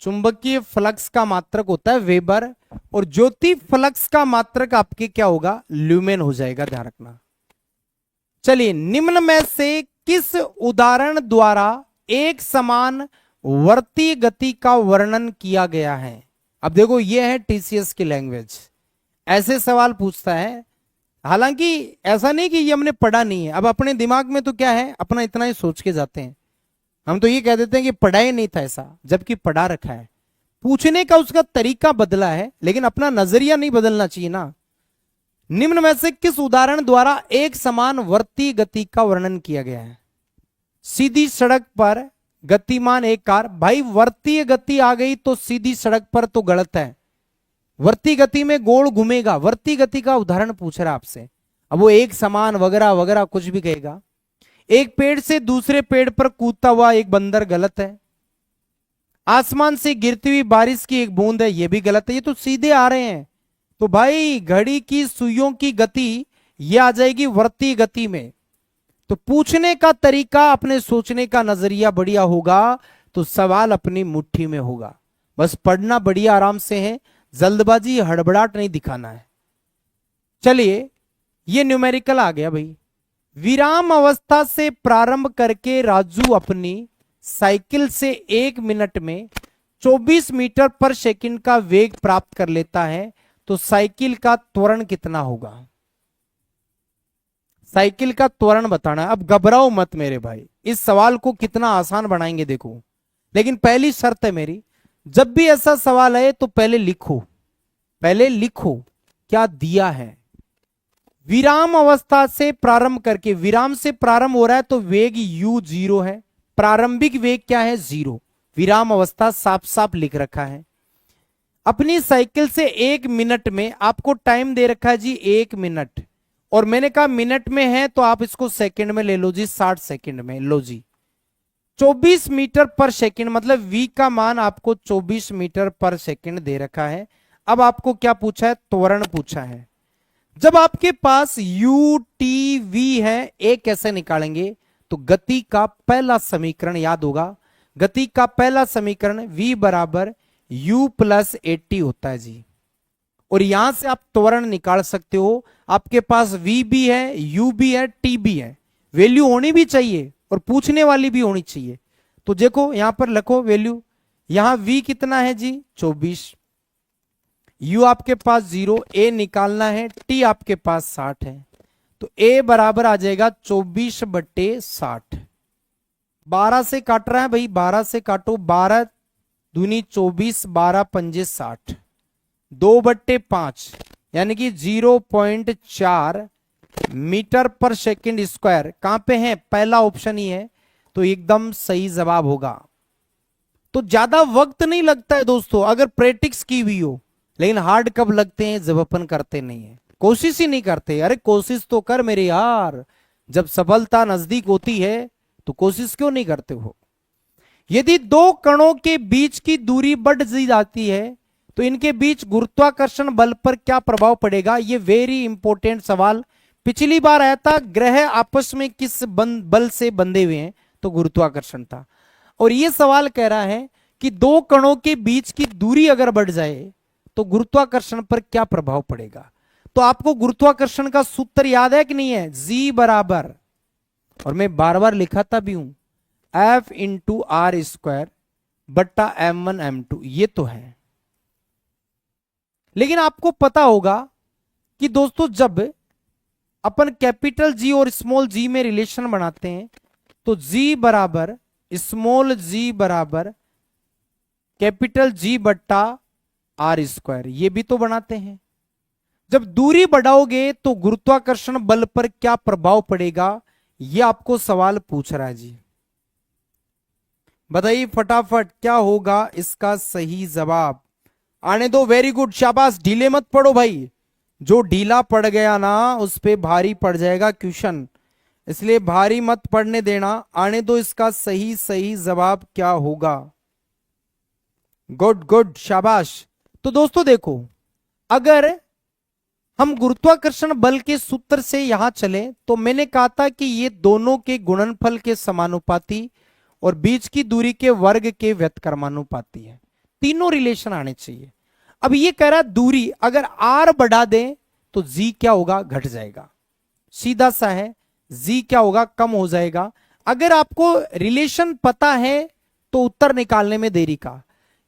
चुंबकीय फ्लक्स का मात्रक होता है वेबर, और ज्योति फ्लक्स का मात्रक आपके क्या होगा? ल्यूमेन हो जाएगा, ध्यान रखना। चलिए, निम्न में से किस उदाहरण द्वारा एक समान वर्ती गति का वर्णन किया गया है? अब देखो ये है टीसीएस की लैंग्वेज, ऐसे सवाल पूछता है। हालांकि ऐसा नहीं कि ये हमने पढ़ा नहीं है, अब अपने दिमाग में तो क्या है, अपना इतना ही सोच के जाते हैं। हम तो ये कह देते हैं कि पढ़ा ही नहीं था ऐसा, जबकि पढ़ा रखा है। पूछने का उसका तरीका बदला है, लेकिन अपना नजरिया नहीं बदलना चाहिए ना। निम्न में से किस उदाहरण द्वारा एक समान वर्ती गति का वर्णन किया गया है? सीधी सड़क पर गतिमान एक कार, भाई वर्तीय गति आ गई तो सीधी सड़क पर तो गलत है, वर्ती गति में गोल घूमेगा। वर्ती गति का उदाहरण पूछ रहा है आपसे, अब वो एक समान वगैरह वगैरह कुछ भी कहेगा। एक पेड़ से दूसरे पेड़ पर कूदता हुआ एक बंदर, गलत है। आसमान से गिरती हुई बारिश की एक बूंद है, ये भी गलत है, ये तो सीधे आ रहे हैं। तो भाई घड़ी की सुइयों की गति ये आ जाएगी वर्ती गति में। तो पूछने का तरीका, अपने सोचने का नजरिया बढ़िया होगा तो सवाल अपनी मुट्ठी में होगा। बस पढ़ना बढ़िया आराम से है, जल्दबाजी हड़बड़ाहट नहीं दिखाना है। चलिए ये न्यूमेरिकल आ गया भाई। विराम अवस्था से प्रारंभ करके राजू अपनी साइकिल से 1 मिनट में 24 मीटर पर सेकंड का वेग प्राप्त कर लेता है, तो साइकिल का त्वरण कितना होगा? साइकिल का त्वरण बताना। अब घबराओ मत मेरे भाई, इस सवाल को कितना आसान बनाएंगे देखो। लेकिन पहली शर्त है मेरी, जब भी ऐसा सवाल आए तो पहले लिखो, पहले लिखो क्या दिया है। विराम अवस्था से प्रारंभ करके, विराम से प्रारंभ हो रहा है तो वेग u 0 है, प्रारंभिक वेग क्या है? 0। विराम अवस्था साफ साफ लिख रखा है। अपनी साइकिल से 1 मिनट में आपको टाइम दे रखा है जी 1 मिनट, और मैंने कहा मिनट में है तो आप इसको सेकंड में ले लो जी, 60 सेकंड में लो जी। 24 मीटर पर सेकंड मतलब v का मान आपको 24 मीटर पर सेकंड दे रखा है। अब आपको क्या पूछा है, त्वरण पूछा है। जब आपके पास u t v है, ए कैसे निकालेंगे, तो गति का पहला समीकरण याद होगा, गति का पहला समीकरण v बराबर u प्लस 80 होता है जी। और यहां से आप त्वरण निकाल सकते हो, आपके पास v भी है, u भी है, t भी है, वैल्यू होनी भी चाहिए और पूछने वाली भी होनी चाहिए। तो देखो यहां पर लिखो वैल्यू, यहां v कितना है जी 24, u आपके पास 0, a निकालना है, t आपके पास 60 है, तो a बराबर आ जाएगा 24/60। 12 से काट रहा है भाई, 12 से काटो, 12 दूनी 24, 12 पंजे 60, 2/5 यानी कि 0.4 मीटर पर सेकंड स्क्वायर। कहां पे है, पहला ऑप्शन ही है, तो एकदम सही जवाब होगा। तो ज्यादा वक्त नहीं लगता है दोस्तों अगर प्रैक्टिस की हुई हो, लेकिन हार्ड कब लगते हैं, जब अपन करते नहीं है, कोशिश ही नहीं करते। अरे कोशिश तो कर मेरे यार, जब सफलता नजदीक होती है तो कोशिश क्यों नहीं करते हो। यदि दो कणों के बीच की दूरी बढ़ जाती है तो इनके बीच गुरुत्वाकर्षण बल पर क्या प्रभाव पड़ेगा, ये वेरी इंपॉर्टेंट सवाल पिछली बार आया था। ग्रह आपस में किस बल से बंधे हुए हैं, तो गुरुत्वाकर्षण था। और ये सवाल कह रहा है कि दो कणों के बीच की दूरी अगर बढ़ जाए तो गुरुत्वाकर्षण पर क्या प्रभाव पड़ेगा। तो आपको गुरुत्वाकर्षण का सूत्र याद है कि नहीं है, जी बराबर, और मैं बार बार लिखाता भी हूं, F इंटू आर स्क्वायर बट्टा m1 m2, ये तो है। लेकिन आपको पता होगा कि दोस्तों जब अपन कैपिटल जी और स्मॉल जी में रिलेशन बनाते हैं तो जी बराबर स्मॉल जी बराबर कैपिटल जी बट्टा आर स्क्वायर, ये भी तो बनाते हैं। जब दूरी बढ़ाओगे तो गुरुत्वाकर्षण बल पर क्या प्रभाव पड़ेगा, ये आपको सवाल पूछ रहा है जी। बताइए फटाफट क्या होगा इसका सही जवाब, आने दो। वेरी गुड, शाबाश, ढीले मत पड़ो भाई, जो ढीला पड़ गया ना उस पे भारी पड़ जाएगा क्वेश्चन, इसलिए भारी मत पड़ने देना। आने दो, इसका सही सही जवाब क्या होगा। गुड गुड, शाबाश। तो दोस्तों देखो, अगर हम गुरुत्वाकर्षण बल के सूत्र से यहां चले तो मैंने कहा था कि ये दोनों के गुणनफल के समानुपाती और बीच की दूरी के वर्ग के व्यतकर्मानुपाती है, तीनों रिलेशन आने चाहिए। अब ये कह रहा है दूरी अगर r बढ़ा दें तो g क्या होगा, घट जाएगा, सीधा सा है, g क्या होगा, कम हो जाएगा। अगर आपको रिलेशन पता है तो उत्तर निकालने में देरी का,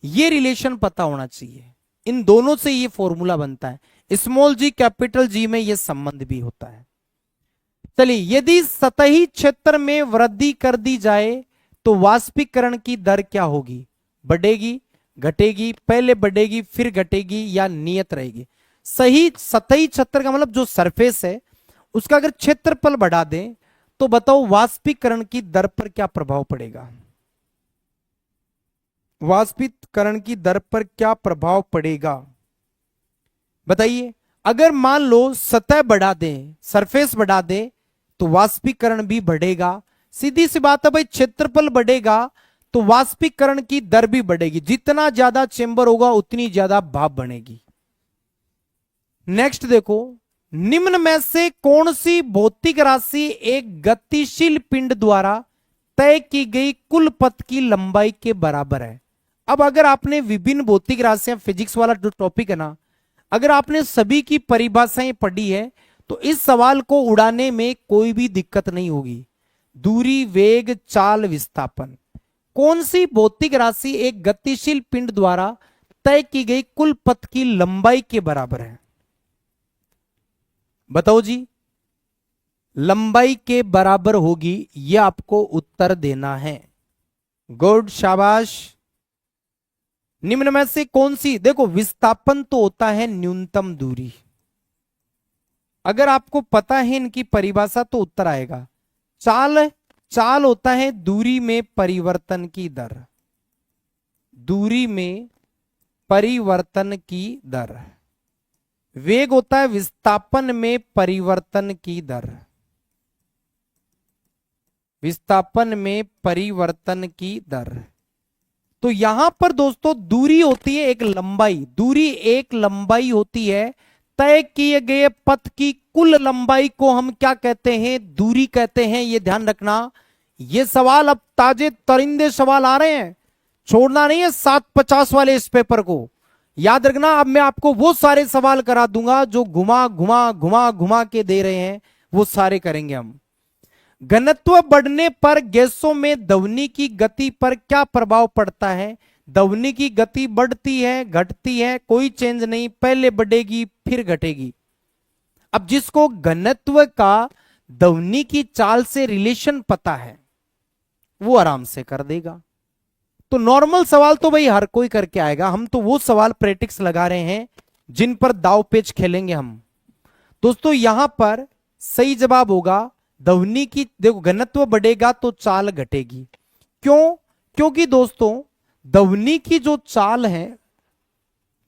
ये रिलेशन पता होना चाहिए, इन दोनों से ये फॉर्मूला बनता है। स्मॉल जी कैपिटल जी में ये संबंध भी होता है। चलिए, यदि सतही क्षेत्र में वृद्धि कर दी जाए तो वाष्पीकरण की दर क्या होगी, बढ़ेगी, घटेगी, पहले बढ़ेगी फिर घटेगी या नियत रहेगी। सही सतही क्षेत्र का मतलब जो सरफेस है उसका अगर क्षेत्रफल बढ़ा दें तो बताओ वाष्पीकरण की दर पर क्या प्रभाव पड़ेगा, वाष्पीकरण की दर पर क्या प्रभाव पड़ेगा बताइए। अगर मान लो सतह बढ़ा दें, सरफेस बढ़ा दें तो वाष्पीकरण भी बढ़ेगा, सीधी सी बात है भाई, क्षेत्रफल बढ़ेगा तो वाष्पीकरण की दर भी बढ़ेगी, जितना ज्यादा चेंबर होगा उतनी ज्यादा भाप बनेगी। नेक्स्ट देखो, निम्न में से कौन सी भौतिक राशि एक गतिशील पिंड द्वारा तय की गई कुल पथ की लंबाई के बराबर है। अब अगर आपने विभिन्न भौतिक राशियां, फिजिक्स वाला जो टॉपिक है ना, अगर आपने सभी की परिभाषाएं पढ़ी है तो इस सवाल को उड़ाने में कोई भी दिक्कत नहीं होगी। दूरी, वेग, चाल, विस्थापन, कौन सी भौतिक राशि एक गतिशील पिंड द्वारा तय की गई कुल पथ की लंबाई के बराबर है, बताओ जी। लंबाई के बराबर होगी, यह आपको उत्तर देना है। गुड, शाबाश। निम्न में से कौन सी, देखो विस्थापन तो होता है न्यूनतम दूरी, अगर आपको पता है इनकी परिभाषा तो उत्तर आएगा। चाल, चाल होता है दूरी में परिवर्तन की दर, दूरी में परिवर्तन की दर। वेग होता है विस्थापन में परिवर्तन की दर, विस्थापन में परिवर्तन की दर। तो यहां पर दोस्तों दूरी होती है एक लंबाई, दूरी एक लंबाई होती है, तय किए गए पथ की कुल लंबाई को हम क्या कहते हैं, दूरी कहते हैं। ये ध्यान रखना, ये सवाल अब ताजे तरिंदे सवाल आ रहे हैं, छोड़ना नहीं है 750 वाले इस पेपर को, याद रखना। अब मैं आपको वो सारे सवाल करा दूंगा जो घुमा घुमा घुमा घुमा के दे रहे हैं, वो सारे करेंगे हम। घनत्व बढ़ने पर गैसों में ध्वनि की गति पर क्या प्रभाव पड़ता है? ध्वनि की गति बढ़ती है घटती है, कोई चेंज नहीं, पहले बढ़ेगी फिर घटेगी। अब जिसको घनत्व का ध्वनि की चाल से रिलेशन पता है वो आराम से कर देगा। तो नॉर्मल सवाल तो भाई हर कोई करके आएगा, हम तो वो सवाल प्रैक्टिस लगा रहे हैं जिन पर दाव पेच खेलेंगे हम। दोस्तों यहां पर सही जवाब होगा ध्वनि की, देखो घनत्व बढ़ेगा तो चाल घटेगी। क्यों? क्योंकि दोस्तों ध्वनि की जो चाल है,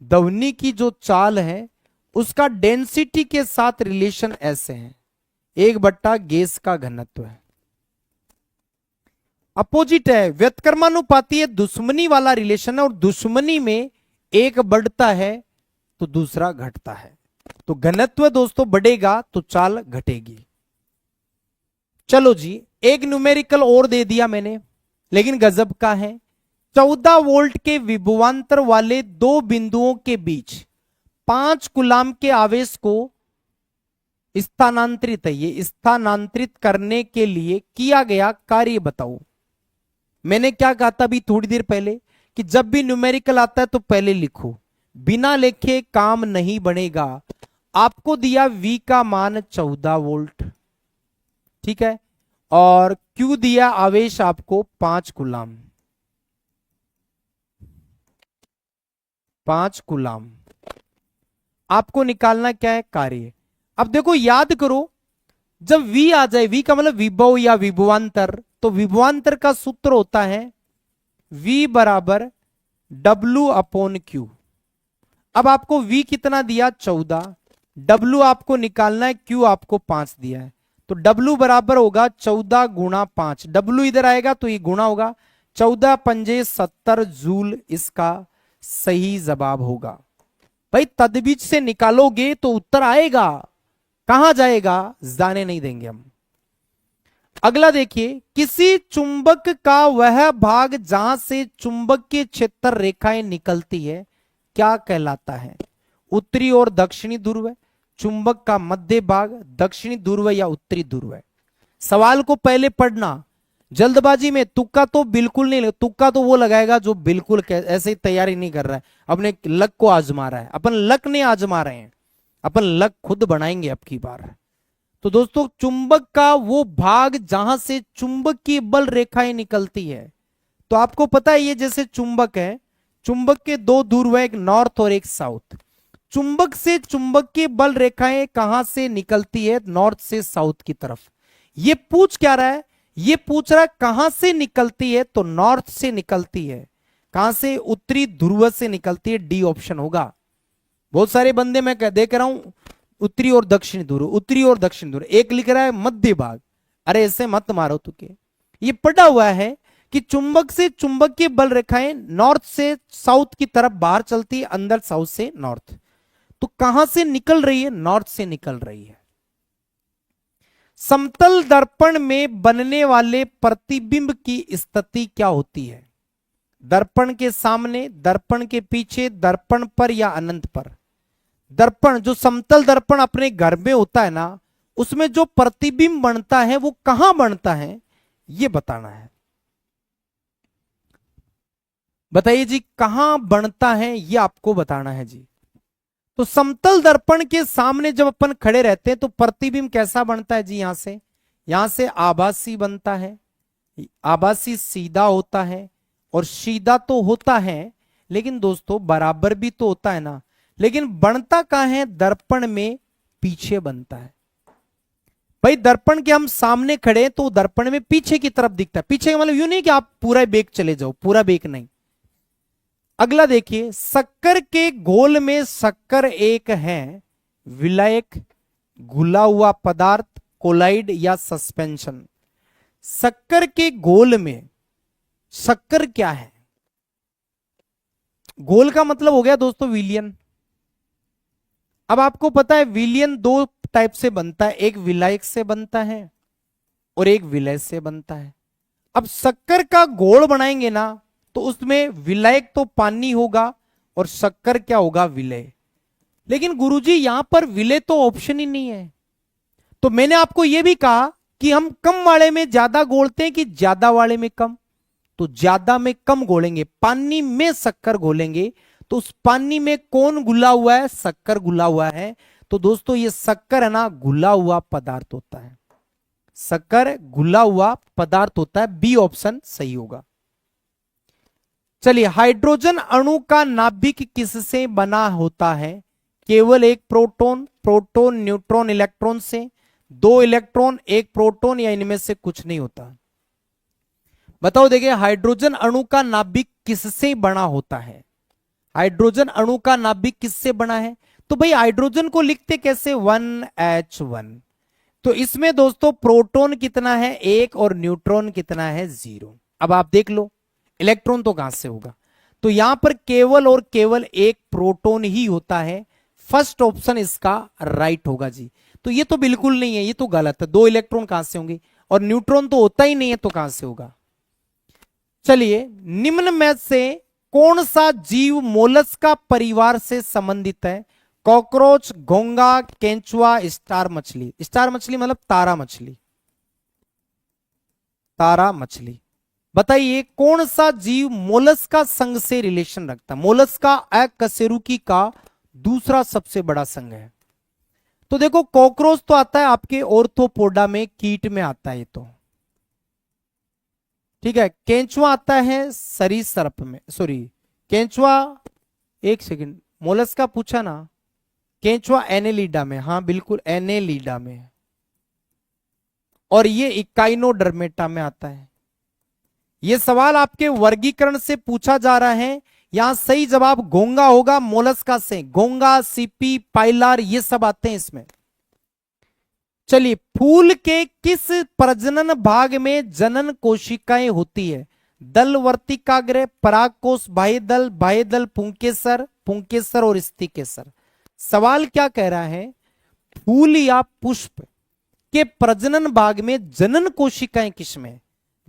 ध्वनि की जो चाल है उसका डेंसिटी के साथ रिलेशन ऐसे है, 1/, गैस का घनत्व है। अपोजिट है, व्युत्क्रमानुपाती दुश्मनी वाला रिलेशन है, और दुश्मनी में एक बढ़ता है तो दूसरा घटता है। तो घनत्व दोस्तों बढ़ेगा तो चाल घटेगी। चलो जी, एक न्यूमेरिकल और दे दिया मैंने, लेकिन गजब का है। 14 वोल्ट के विभवांतर वाले दो बिंदुओं के बीच 5 कूलाम के आवेश को स्थानांतरित है, ये स्थानांतरित करने के लिए किया गया कार्य बताओ। मैंने क्या कहा था अभी थोड़ी देर पहले कि जब भी न्यूमेरिकल आता है तो पहले लिखो, बिना लिखे काम नहीं बनेगा। आपको दिया V का मान 14 वोल्ट, ठीक है, और Q दिया आवेश आपको 5 कूलाम, 5 कूलाम। आपको निकालना क्या है, कार्य। अब देखो याद करो, जब V आ जाए, V का मतलब विभव या विभवांतर, तो विभवांतर का सूत्र होता है V बराबर W/Q। अब आपको V कितना दिया 14, W आपको निकालना है, Q आपको 5 दिया है, तो W बराबर होगा 14 गुणा 5। W इधर आएगा तो ये गुणा होगा, 14 पंजे 70 जूल इसका सही जवाब होगा। भाई तदबीज से निकालोगे तो उत्तर आएगा, कहां जाएगा जाने नहीं देंगे हम। अगला देखिए, किसी चुंबक का वह भाग जहां से चुंबकीय क्षेत्र रेखाएं निकलती है क्या कहलाता है? उत्तरी और दक्षिणी ध्रुव, चुंबक का मध्य भाग, दक्षिणी ध्रुव या उत्तरी ध्रुव। सवाल को पहले पढ़ना, जल्दबाजी में तुक्का तो बिल्कुल नहीं, तुक्का तो वो लगाएगा जो बिल्कुल ऐसे ही तैयारी नहीं कर रहा है, अपने लक को आजमा रहा है। अपन लक नहीं आजमा रहे हैं, अपन लक खुद बनाएंगे अब की बार। तो दोस्तों चुंबक का वो भाग जहां से चुंबकीय बल रेखाएं निकलती है, तो आपको पता है ये जैसे चुंबक है, चुंबक के दो ध्रुव है, एक नॉर्थ और एक साउथ। चुंबक से चुंबकीय बल रेखाएं कहां से निकलती है? नॉर्थ से साउथ की तरफ। ये पूछ क्या रहा है? ये पूछ रहा है कहां से निकलती है, तो नॉर्थ से निकलती है। कहां से? उत्तरी ध्रुव से निकलती है, डी ऑप्शन होगा। बहुत सारे बंदे मैं देख रहा हूं उत्तरी और दक्षिणी ध्रुव, उत्तरी और दक्षिण ध्रुव, एक लिख रहा है मध्य भाग। अरे ऐसे मत मारो तुके, ये पढ़ा हुआ है कि चुंबक से चुंबकीय बल रेखाएं नॉर्थ से साउथ की तरफ बाहर चलती है, अंदर साउथ से नॉर्थ। तो कहां से निकल रही है? नॉर्थ से निकल रही है। समतल दर्पण में बनने वाले प्रतिबिंब की स्थिति क्या होती है? दर्पण के सामने, दर्पण के पीछे, दर्पण पर या अनंत पर? दर्पण, जो समतल दर्पण अपने घर में होता है ना, उसमें जो प्रतिबिंब बनता है वो कहां बनता है, ये बताना है। बताइए जी, कहां बनता है ये आपको बताना है जी। तो समतल दर्पण के सामने जब अपन खड़े रहते हैं तो प्रतिबिंब कैसा बनता है जी? यहां से आभासी बनता है। आभासी सीधा होता है, और सीधा तो होता है लेकिन दोस्तों बराबर भी तो होता है ना। लेकिन बनता कहां है? दर्पण में पीछे बनता है। भाई दर्पण के हम सामने खड़े तो दर्पण में पीछे की तरफ दिखता है। पीछे का मतलब यूं नहीं कि आप पूरा बेक चले जाओ, पूरा बेक नहीं। अगला देखिए, शक्कर के घोल में शक्कर एक है, विलायक, घुला हुआ पदार्थ, कोलाइड या सस्पेंशन। शक्कर के घोल में शक्कर क्या है? घोल का मतलब हो गया दोस्तों विलियन। अब आपको पता है विलियन दो टाइप से बनता है, एक विलायक से बनता है और एक विलय से बनता है। अब शक्कर का घोल बनाएंगे ना तो उसमें विलायक तो पानी होगा और शक्कर क्या होगा? विलय। लेकिन गुरुजी यहां पर विलय तो ऑप्शन ही नहीं है। तो मैंने आपको यह भी कहा कि हम कम वाले में ज्यादा घोलते हैं कि ज्यादा वाले में कम, तो ज्यादा में कम घोलेंगे, पानी में शक्कर घोलेंगे तो उस पानी में कौन घुला हुआ है? शक्कर घुला हुआ है। तो दोस्तों ये शक्कर है ना, घुला हुआ पदार्थ होता है। शक्कर घुला हुआ पदार्थ होता है। बी ऑप्शन सही होगा। चलिए, हाइड्रोजन अणु का नाभिक किससे बना होता है? केवल एक प्रोटॉन, प्रोटॉन, न्यूट्रॉन, इलेक्ट्रॉन से, दो इलेक्ट्रॉन, एक प्रोटॉन, या इनमें से कुछ नहीं होता? बताओ। देखिए, हाइड्रोजन अणु का नाभिक किससे बना होता है? हाइड्रोजन अणु का नाभिक किससे बना है? तो भाई हाइड्रोजन को लिखते कैसे? 1H1। तो इसमें दोस्तों प्रोटॉन कितना है? 1, और न्यूट्रॉन कितना है? 0। अब आप देख लो इलेक्ट्रॉन तो कहां से होगा? तो यहां पर केवल और केवल एक प्रोटॉन ही होता है। फर्स्ट ऑप्शन इसका राइट होगा जी। तो ये तो बिल्कुल नहीं है, ये तो गलत है। दो इलेक्ट्रॉन कहां से होंगे? और न्यूट्रॉन तो होता ही नहीं है, तो कहां से होगा? चलिए, निम्न में से कौन सा जीव मोलस्का परिवार से संबंधित है? कॉकरोच, घोंगा, केंचुआ, स्टार मछली। स्टार मछली मतलब तारा मछली। तारा मछली। बताइए कौन सा जीव मोलस्का संघ से रिलेशन रखता है? मोलस्का अकशेरुकी का दूसरा सबसे बड़ा संघ है। तो देखो, कॉकरोच तो आता है आपके ऑर्थोपोडा में, कीट में आता है ये तो, ठीक है। केंचुआ आता है सरीसृप में, सॉरी केंचुआ, एक सेकंड, मोलस्का पूछा ना। केंचुआ एनेलिडा में, हाँ बिल्कुल एनेलिडा में। और ये इकाइनोडर्मेटा में आता है। ये सवाल आपके वर्गीकरण से पूछा जा रहा है। यहां सही जवाब घोंगा होगा, मोलस्का से। घोंगा, सीपी, पाइलार, ये सब आते हैं इसमें। चलिए, फूल के किस प्रजनन भाग में जनन कोशिकाएं होती है? दल, वर्तिकाग्र, परागकोश, बाह्यदल, बाह्यदल, पुंकेसर, पुंकेसर और स्थिकेसर। सवाल क्या कह रहा है? फूल या पुष्प के प्रजनन भाग में जनन कोशिकाएं किसमें?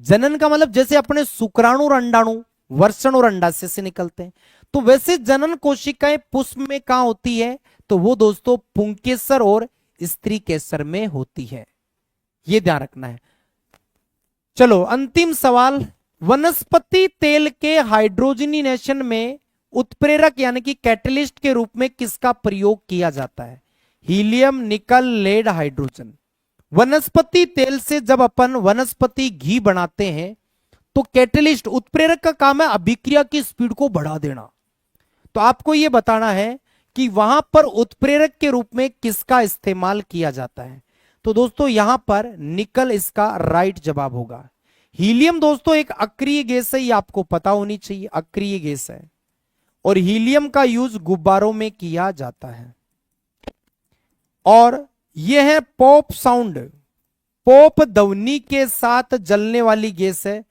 जनन का मतलब जैसे अपने शुक्राणु और अंडाणु, वर्षण और अंडाशय से निकलते हैं, तो वैसे जनन कोशिकाएं पुष्प में कहां होती है? तो वो दोस्तों पुंकेसर और स्त्री केसर में होती है। ये ध्यान रखना है। चलो अंतिम सवाल, वनस्पति तेल के हाइड्रोजनीनेशन में उत्प्रेरक यानी कि कैटलिस्ट के रूप में किसका प्रयोग किया जाता है? हीलियम, निकल, लेड, हाइड्रोजन। वनस्पति तेल से जब अपन वनस्पति घी बनाते हैं तो कैटलिस्ट, उत्प्रेरक का काम है अभिक्रिया की स्पीड को बढ़ा देना। तो आपको यह बताना है कि वहां पर उत्प्रेरक के रूप में किसका इस्तेमाल किया जाता है? तो दोस्तों यहां पर निकल इसका राइट जवाब होगा। हीलियम दोस्तों एक अक्रिय गैस है, ये आपको पता होनी चाहिए, अक्रिय गैस है। और हीलियम का यूज गुब्बारों में किया जाता है। और यह है पॉप साउंड। पॉप ध्वनि के साथ जलने वाली गैस है।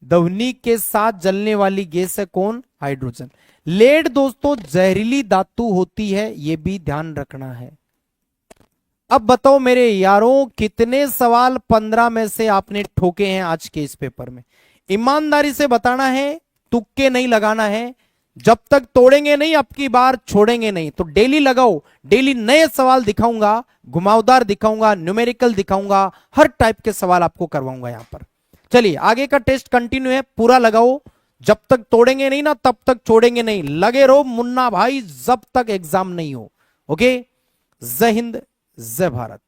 ध्वनि के साथ जलने वाली गैस है कौन? हाइड्रोजन। लेड दोस्तों जहरीली धातु होती है, यह भी ध्यान रखना है। अब बताओ मेरे यारों, कितने सवाल 15 में से आपने ठोके हैं आज के इस पेपर में? ईमानदारी से बताना है, तुक्के नहीं लगाना है। जब तक तोड़ेंगे नहीं, अब की बार छोड़ेंगे नहीं। तो डेली लगाओ, डेली नए सवाल दिखाऊंगा, घुमावदार दिखाऊंगा, न्यूमेरिकल दिखाऊंगा, हर टाइप के सवाल आपको करवाऊंगा यहां पर। चलिए आगे का टेस्ट कंटिन्यू है, पूरा लगाओ। जब तक तोड़ेंगे नहीं ना, तब तक छोड़ेंगे नहीं। लगे रहो मुन्ना भाई, जब तक एग्जाम नहीं हो। ओके, जय हिंद, जय भारत।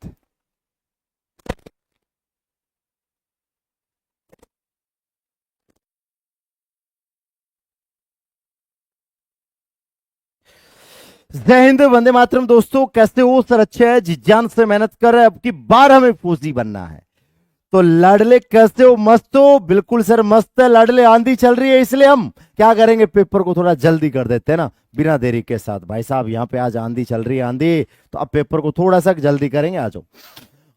जय हिंद, वंदे मातरम। दोस्तों कैसे हो सर? अच्छे है, जी जान से मेहनत कर रहे हैं। अब की बार हमें फौजी बनना है। तो लाडले कैसे हो? मस्त हो? बिल्कुल सर मस्त है लाडले। आंधी चल रही है इसलिए हम क्या करेंगे, पेपर को थोड़ा जल्दी कर देते हैं ना, बिना देरी के साथ। भाई साहब यहाँ पे आज आंधी चल रही है, आंधी, तो अब पेपर को थोड़ा सा जल्दी करेंगे। आ जाओ।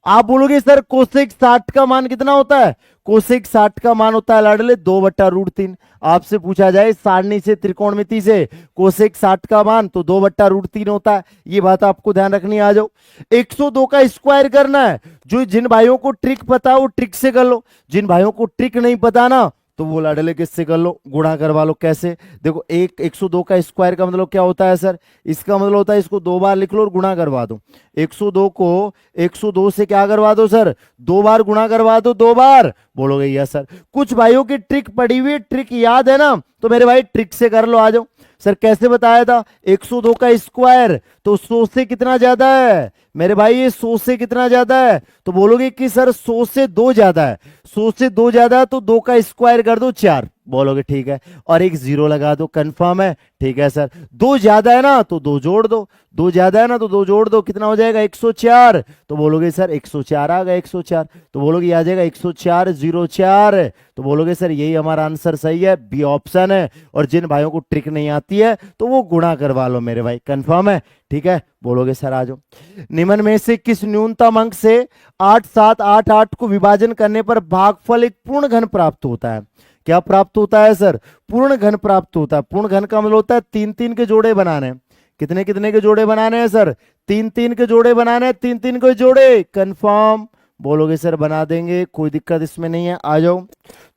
आप बोलोगे सर कोसेक 60 का मान कितना होता है? कोसेक 60 का मान होता है लाडले 2/√3। आपसे पूछा जाए सारणी से, त्रिकोणमिति से कोसेक 60 का मान, तो 2/√3 होता है। ये बात आपको ध्यान रखनी है। आ जाओ। 102 का स्क्वायर करना है। जो जिन भाइयों को ट्रिक पता है वो ट्रिक से कर लो, जिन भाइयों को ट्रिक नहीं पता ना तो वो लाडले किससे कर लो, गुणा करवा लो। कैसे? देखो 102 का स्क्वायर का मतलब क्या होता है सर? इसका मतलब होता है इसको 2 बार लिख लो और गुणा करवा दो। 102 को 102 से क्या करवा दो सर? 2 बार गुणा करवा दो, 2 बार। बोलोगे यस सर। कुछ भाइयों की ट्रिक पड़ी हुई, ट्रिक याद है ना, तो मेरे भाई ट्रिक से कर लो। आ जाओ। सर कैसे बताया था? 102 का स्क्वायर तो 100 से कितना ज्यादा है मेरे भाई? ये 100 से कितना ज्यादा है? तो बोलोगे कि सर 100 से 2 ज्यादा है। 100 से 2 ज्यादा है तो 2 का स्क्वायर कर दो 4। बोलोगे ठीक है, और एक 0 लगा दो। कंफर्म है? ठीक है सर। 2 ज्यादा है ना तो 2 जोड़ दो, 2 ज्यादा है ना तो 2 जोड़ दो। कितना हो जाएगा? 104। तो बोलोगे सर 104 आ गया, 104। तो बोलोगे आ जाएगा 10404। तो बोलोगे सर यही हमारा आंसर सही है, बी ऑप्शन है। और जिन भाइयों को ट्रिक नहीं आती है तो वो गुणा करवा लो मेरे भाई। कंफर्म है? ठीक है। बोलोगे सर आ जाओ। निम्न में से किस न्यूनतम अंक से 8788 को विभाजन करने पर भागफल एक पूर्ण घन प्राप्त होता है? क्या प्राप्त होता है सर? पूर्ण घन प्राप्त होता है। पूर्ण घन का मतलब होता है 3-3 के जोड़े बनाने हैं। कितने कितने के जोड़े बनाने हैं सर? 3-3 के जोड़े बनाने हैं, 3-3 के जोड़े। कंफर्म? बोलोगे सर बना देंगे, कोई दिक्कत इसमें नहीं है। आ जाओ।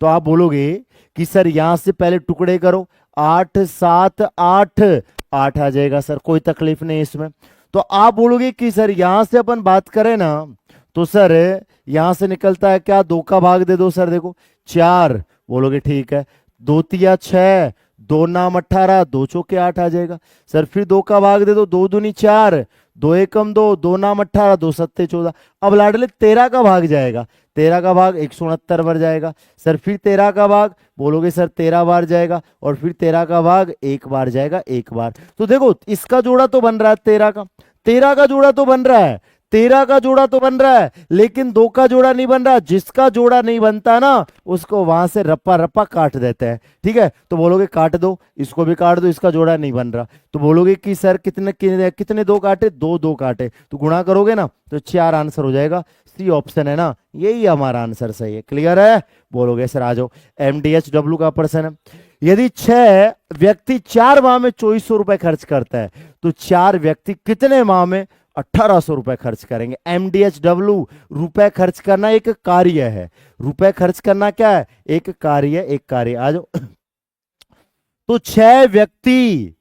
तो आप बोलोगे कि सर यहां से पहले टुकड़े करो, 8 7 8 8 आ जाएगा सर, कोई तकलीफ नहीं इसमें। तो आप बोलोगे कि सर यहां से अपन बात करें ना तो सर यहां से निकलता है क्या? 2 का भाग दे दो सर, देखो 4। बोलोगे ठीक है। 2 तिया 6, 2 नाम 18, 2 चौके 8 आ जाएगा सर। फिर 2 का भाग दे दो, 2 दूनी 4, 2 एकम 2, 2 नाम 18, 2 सत्ते 14। अब लाडले 13 का भाग जाएगा, 13 का भाग 169 बार जाएगा सर। फिर 13 का भाग बोलोगे सर 13 बार जाएगा, और फिर 13 का भाग 1 बार जाएगा, 1 बार। तो देखो इसका जोड़ा तो बन रहा है 13 का, 13 का जोड़ा तो बन रहा है, 13 का जोड़ा तो बन रहा है, लेकिन 2 का जोड़ा नहीं बन रहा। जिसका जोड़ा नहीं बनता ना उसको वहां से रप्पा रप्पा काट देते हैं। ठीक है। तो बोलोगे काट दो, इसको भी काट दो, इसका जोड़ा नहीं बन रहा। तो बोलोगे कि सर कितने कितने 2 काटे? 2 काटे, तो गुणा करोगे ना तो 4 आंसर हो जाएगा। सी ऑप्शन है ना, यही हमारा आंसर सही है। क्लियर है? बोलोगे सर आ जाओ। MDHW का प्रश्न है। यदि 6 व्यक्ति 4 माह में 2400 रुपए खर्च करता है तो 4 व्यक्ति कितने माह में 1800 रुपए खर्च करेंगे? MDHW, रुपए खर्च करना एक कार्य है। रुपए खर्च करना क्या है? एक कार्य, एक कार्य। आ जाओ। तो 6 व्यक्ति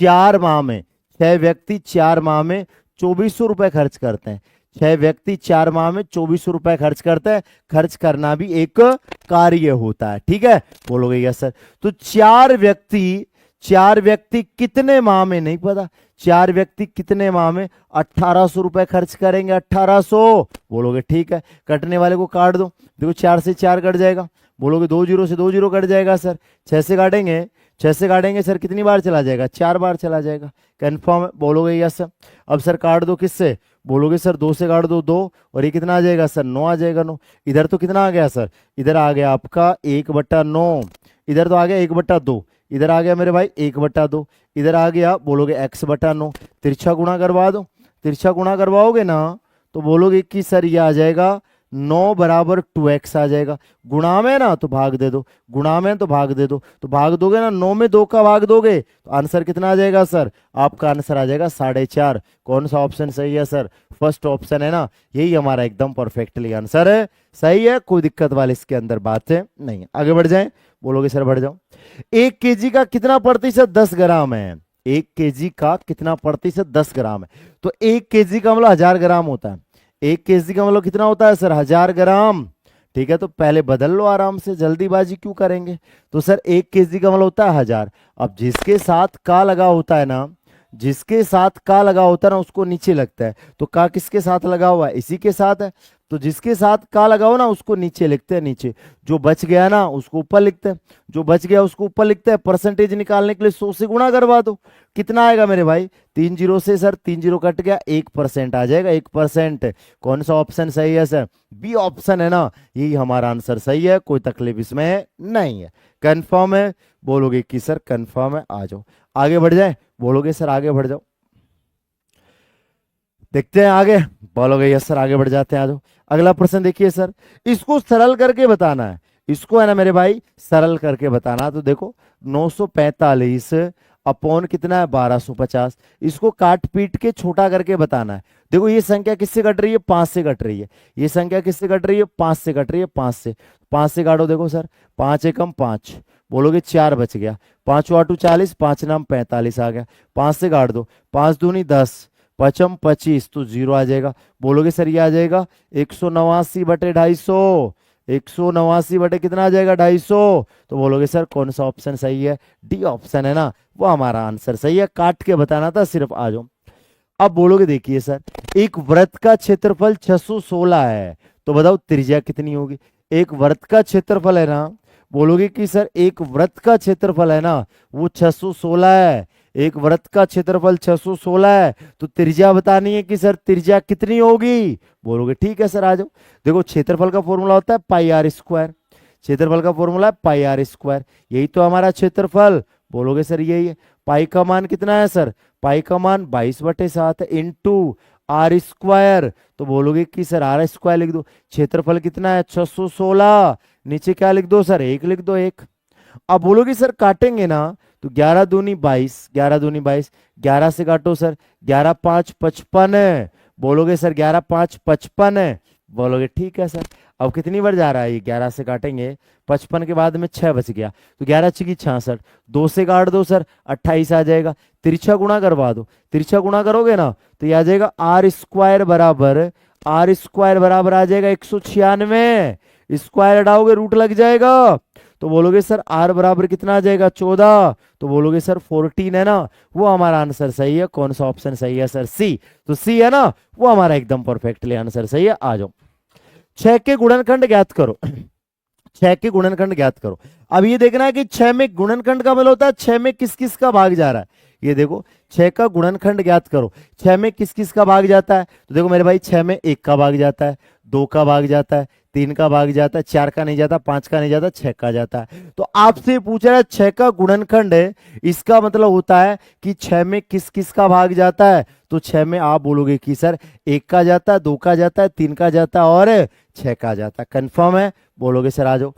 4 माह में 6 व्यक्ति 4 माह में 2400 रुपए खर्च करते हैं। 6 व्यक्ति 4 माह में 2400 रुपए खर्च करते हैं। खर्च करना भी एक कार्य होता है। ठीक है। बोलोगे यस सर। तो 4 व्यक्ति कितने माह में? नहीं पता। 4 व्यक्ति कितने माह में 1800 रुपए खर्च करेंगे? 1800। बोलोगे ठीक है। कटने वाले को काट दो, देखो 4 से 4 कट जाएगा। बोलोगे 2 0 से 2 0 कट जाएगा सर। 6 से काटेंगे, 6 से काटेंगे सर, कितनी बार चला जाएगा? 4 बार चला जाएगा। कंफर्म है? बोलोगे यस। अब सर काट दो किससे? बोलोगे सर 2 से काट दो 2, और ये कितना आ जाएगा सर? 9 आ जाएगा। 9 इधर तो कितना आ गया सर? इधर आ गया आपका 1/9, इधर तो आ गया 1/2, इधर आ गया मेरे भाई 1/2, इधर आ गया बोलोगे x/9। तिरछा गुणा करवा दो, तिरछा गुणा करवाओगे ना तो बोलोगे कि सर ये आ जाएगा 9 बराबर 2x आ जाएगा। गुणा में ना तो भाग दे दो, गुणा में तो भाग दे दो, तो भाग दोगे ना 9 में 2 का भाग दोगे तो आंसर कितना आ जाएगा सर? आपका आंसर आ जाएगा 4.5। कौन सा ऑप्शन सही है सर? फर्स्ट ऑप्शन है ना, यही हमारा एकदम परफेक्टली आंसर है। सही है, कोई दिक्कत वाली इसके अंदर बात है नहीं। आगे बढ़ जाए। बोलोगे सर बढ़ जाओ। 1 केजी का कितना प्रतिशत 10 ग्राम है? 1 केजी का कितना प्रतिशत 10 ग्राम है? तो 1 केजी का मतलब 1000 ग्राम होता है। 1 केजी का मतलब कितना होता है सर? 1000 ग्राम। ठीक है। तो पहले बदल लो आराम से, जल्दीबाजी क्यों करेंगे? तो सर 1 केजी का मतलब होता है 1000। अब जिसके साथ का लगा होता है ना, जिसके साथ का लगा होता है ना उसको नीचे लगता है। तो का किसके साथ लगा हुआ है? इसी के साथ है। तो जिसके साथ का लगाओ ना उसको नीचे लिखते हैं, नीचे जो बच गया ना उसको ऊपर लिखते हैं, जो बच गया उसको ऊपर लिखते हैं। परसेंटेज निकालने के लिए 100 से गुणा करवा दो, कितना आएगा मेरे भाई? 3 जीरो से सर 3 जीरो कट गया, 1% आ जाएगा, 1%। कौन सा ऑप्शन सही है सर? बी ऑप्शन है ना, यही हमारा आंसर सही है, कोई तकलीफ इसमें नहीं है। कंफर्म है? बोलोगे कि सर कंफर्म है, आ जाओ आगे बढ़ जाए, बोलोगे सर आगे बढ़ जाओ, देखते हैं आगे, बोलोगे यस सर आगे बढ़ जाते हैं, आ जाओ। अगला प्रश्न देखिए सर, इसको सरल करके बताना है, इसको है ना मेरे भाई सरल करके बताना। तो देखो 945 अपॉन कितना है 1250, इसको काट पीट के छोटा करके बताना है। देखो ये संख्या किससे कट रही है? 5 से कट रही है। ये संख्या किससे कट रही है? 5 से कट रही है, 5 से काटो। देखो सर 5 एकम 5, बोलोगे 4 बच गया, 5 आटू 40, 5 नाम 45 आ गया, 5 से काट दो, 5 दूनी 10, पचम 25, तो 0 आ जाएगा। बोलोगे सर ये आ जाएगा 189 बटे 250, 189 बटे कितना आ जाएगा? 250। तो बोलोगे सर कौन सा ऑप्शन सही है? डी ऑप्शन है ना, वो हमारा आंसर सही है। काट के बताना था सिर्फ, आ जाओ। अब बोलोगे देखिए सर, एक वृत्त का क्षेत्रफल 616 है, तो बताओ त्रिज्या कितनी होगी? एक वृत्त का क्षेत्रफल है ना, बोलोगे कि सर एक वृत्त का क्षेत्रफल है ना वो 616 है, एक वृत्त का क्षेत्रफल 616 है, तो त्रिज्या बतानी है कि सर त्रिज्या कितनी होगी। बोलोगे ठीक है सर, आ जाओ। देखो क्षेत्रफल का फॉर्मूला होता है पाई आर स्क्वायर, क्षेत्रफल का फॉर्मूला है पाई आर स्क्वायर, यही तो हमारा क्षेत्रफल। बोलोगे सर यही है। पाई का मान कितना है सर? पाई का मान 22/7 इंटू आर स्क्वायर, तो बोलोगे कि सर आर स्क्वायर लिख दो। क्षेत्रफल कितना है? 616, नीचे क्या लिख दो सर? 1 लिख दो, 1। अब बोलोगे सर काटेंगे ना, तो 11 दूनी 22, 11 दूनी 22, 11 से काटो सर, 11 5 55, बोलोगे सर 11 5 55, बोलोगे ठीक है सर। अब कितनी बार जा रहा है ये? 11 से काटेंगे, 55 के बाद में 6 बच गया, तो 11 छकी 66, 2 से काट दो सर 28 आ जाएगा। तिरछा गुणा करवा दो, तिरछा गुणा करोगे ना तो ये आ जाएगा आर स्क्वायर बराबर, आर स्क्वायर बराबर आ जाएगा 196, स्क्वायर हटाओगे रूट लग जाएगा, तो बोलोगे सर आर बराबर कितना आ जाएगा? 14, तो बोलोगे सर 14 है ना, वो हमारा आंसर सही है। कौन सा ऑप्शन सही है सर? सी। तो सी है ना, वो हमारा एकदम परफेक्टली आंसर सही है। आ जाओ 6 के गुणनखंड ज्ञात करो, 6 के गुणनखंड ज्ञात करो। अब ये देखना है कि 6 में गुणनखंड का मतलब होता है 6 में किस किस का भाग जा रहा है। ये देखो 6 का गुणनखंड ज्ञात करो, 6 में किस किस का भाग जाता है। तो देखो मेरे भाई 6 में 1 का भाग जाता है, 2 का भाग जाता है, 3 का भाग जाता है, 4 का नहीं जाता, 5 का नहीं जाता, 6 का जाता है। तो आपसे पूछ रहा है 6 का गुणनखंड है, इसका मतलब होता है कि 6 में किस किस का भाग जाता है। तो 6 में आप बोलोगे कि सर 1 का जाता है, 2 का जाता है, 3 का जाता है और 6 का जाता है। कंफर्म है? बोलोगे सर आ जाओ।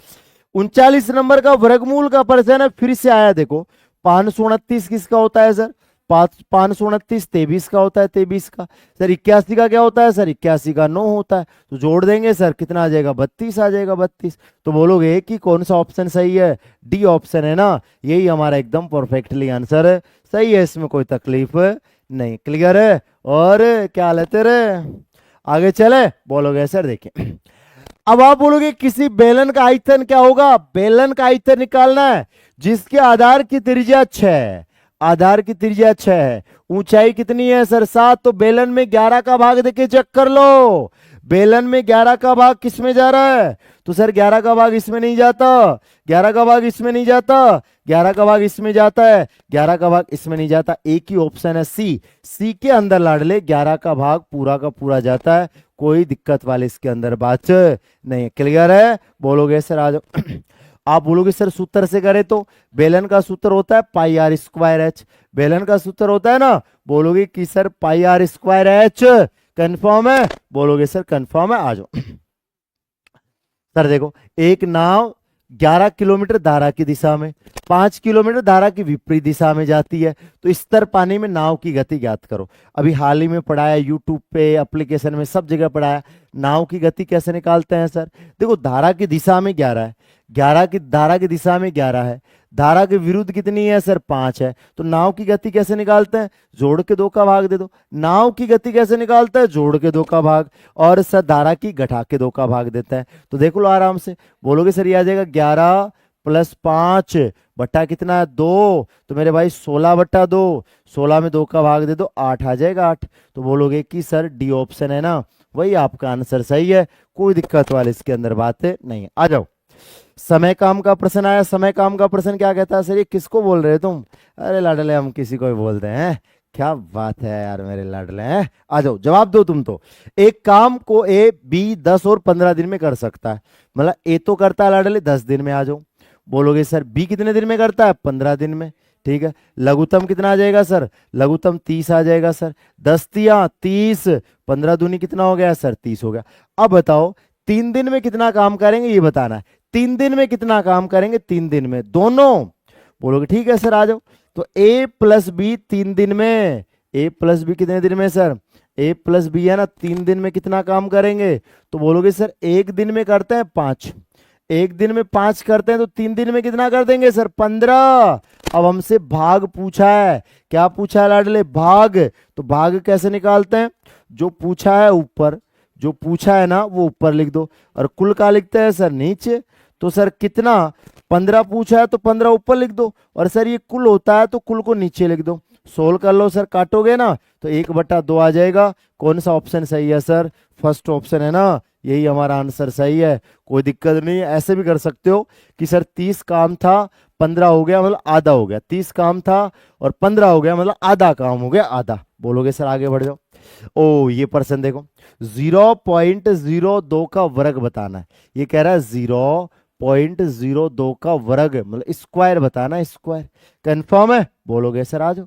39 नंबर का वर्गमूल का प्रश्न है, फिर से आया। देखो 529 किसका होता है सर? 529 23 का होता है, 23 का। सर 81 का क्या होता है सर? 81 का 9 होता है, तो जोड़ देंगे सर कितना आ जाएगा? 32 आ जाएगा, 32। तो बोलोगे कि कौन सा ऑप्शन सही है? डी ऑप्शन है ना, यही हमारा एकदम परफेक्टली आंसर सही है, इसमें कोई तकलीफ नहीं। क्लियर है? और क्या लेते रहे, आगे चले। बोलोगे सर देखिए, अब आप बोलोगे किसी बेलन का आयतन क्या होगा? बेलन का आयतन निकालना है जिसके आधार की त्रिज्या 6 है, आधार की त्रिज्या 6 है, ऊंचाई कितनी है सर? 7। तो बेलन में 11 का भाग देके चेक कर लो, बेलन में 11 का भाग किस में जा रहा है? तो सर 11 का भाग इसमें नहीं जाता, 11 का भाग इसमें नहीं जाता, 11 का भाग इसमें जाता है, 11 का भाग इसमें नहीं जाता। एक ही ऑप्शन है सी, सी के अंदर लाडले 11 का भाग पूरा का पूरा जाता है, कोई दिक्कत वाले इसके अंदर बात नहीं। क्लियर है? बोलोगे सर आ जाओ। आप बोलोगे सर सूत्र से करें तो बेलन का सूत्र होता है पाई आर स्क्वायर एच, बेलन का सूत्र होता है ना। बोलोगे कि sir pi r square h. Confirm है? बोलोगे सर कंफर्म है, आ जाओ। सर देखो एक नाव 11 किलोमीटर धारा की दिशा में, 5 किलोमीटर धारा की विपरीत दिशा में जाती है, तो स्तर पानी में नाव की गति ज्ञात करो। अभी हाल ही में पढ़ाया, यूट्यूब पे एप्लीकेशन में सब जगह पढ़ाया, नाव की गति कैसे निकालते हैं सर? देखो धारा की दिशा में 11 है, धारा की दिशा में 11 है, धारा के विरुद्ध कितनी है सर? 5 है। तो नाव की गति कैसे निकालते हैं? जोड़ के 2 का भाग दे दो। नाव की गति कैसे निकालते हैं? जोड़ के 2 का भाग, और सर धारा की घटा के 2 का भाग देता है। तो देख लो आराम से, बोलोगे सर ये आ जाएगा 11 + 5 बट्टा कितना है? 2। तो मेरे भाई 16/2, 16 में 2 का भाग दे दो, 8 आ जाएगा, 8। तो बोलोगे कि सर डी ऑप्शन है ना, वही आपका आंसर सही है, कोई दिक्कत वाली इसके अंदर बातें नहीं है। आ जाओ, समय काम का प्रश्न आया। समय काम का प्रश्न क्या कहता है? सर ये किसको बोल रहे हो तुम? अरे लाडले हम किसी को भी बोलते हैं। क्या बात है यार मेरे लाडले हैं। आ जाओ, जवाब दो तुम तो। एक काम को ए बी 10 और 15 दिन में कर सकता है, मतलब ए तो करता है लाडले 10 दिन में। आ जाओ, बोलोगे सर बी कितने दिन में करता है? 15 दिन में। ठीक है, लघुत्तम कितना आ जाएगा सर? लघुत्तम 30 आ जाएगा सर। 10 तिया 30, 15 दूनी कितना हो गया सर? 30 हो गया। अब बताओ 3 दिन में कितना काम करेंगे ये बताना है। 3 दिन में कितना काम करेंगे? 3 दिन में दोनों। बोलोगे ठीक है सर। आ जाओ, तो ए प्लस बी 3 दिन में, ए प्लस बी कितने दिन में सर? ए प्लस बी है ना, 3 दिन में कितना काम करेंगे? तो बोलोगे सर एक दिन में करते हैं 5, एक दिन में 5 करते हैं, तो 3 दिन में कितना कर देंगे सर? 15। अब हमसे भाग पूछा है। क्या पूछा है लाडले? भाग। तो भाग कैसे निकालते हैं? जो पूछा है ऊपर, जो पूछा है ना वो ऊपर लिख दो, और कुल का लिखते हैं सर नीचे। तो सर कितना? 15 पूछा है तो 15 ऊपर लिख दो, और सर ये कुल होता है तो कुल को नीचे लिख दो। सोल्व कर लो सर, काटोगे ना तो 1/2 आ जाएगा। कौन सा ऑप्शन सही है सर? फर्स्ट ऑप्शन है ना, यही हमारा आंसर सही है, कोई दिक्कत नहीं है। ऐसे भी कर सकते हो कि सर 30 काम था 15 हो गया मतलब आधा हो गया, 30 काम था और 15 हो गया मतलब आधा काम हो गया, आधा। बोलोगे सर आगे बढ़ जाओ। ओ ये प्रश्न देखो, 0.02 का वर्ग बताना है। ये कह रहा है 0.02 का वर्ग मतलब स्क्वायर बताना, स्क्वायर। कंफर्म है? बोलोगे सर आ जाओ।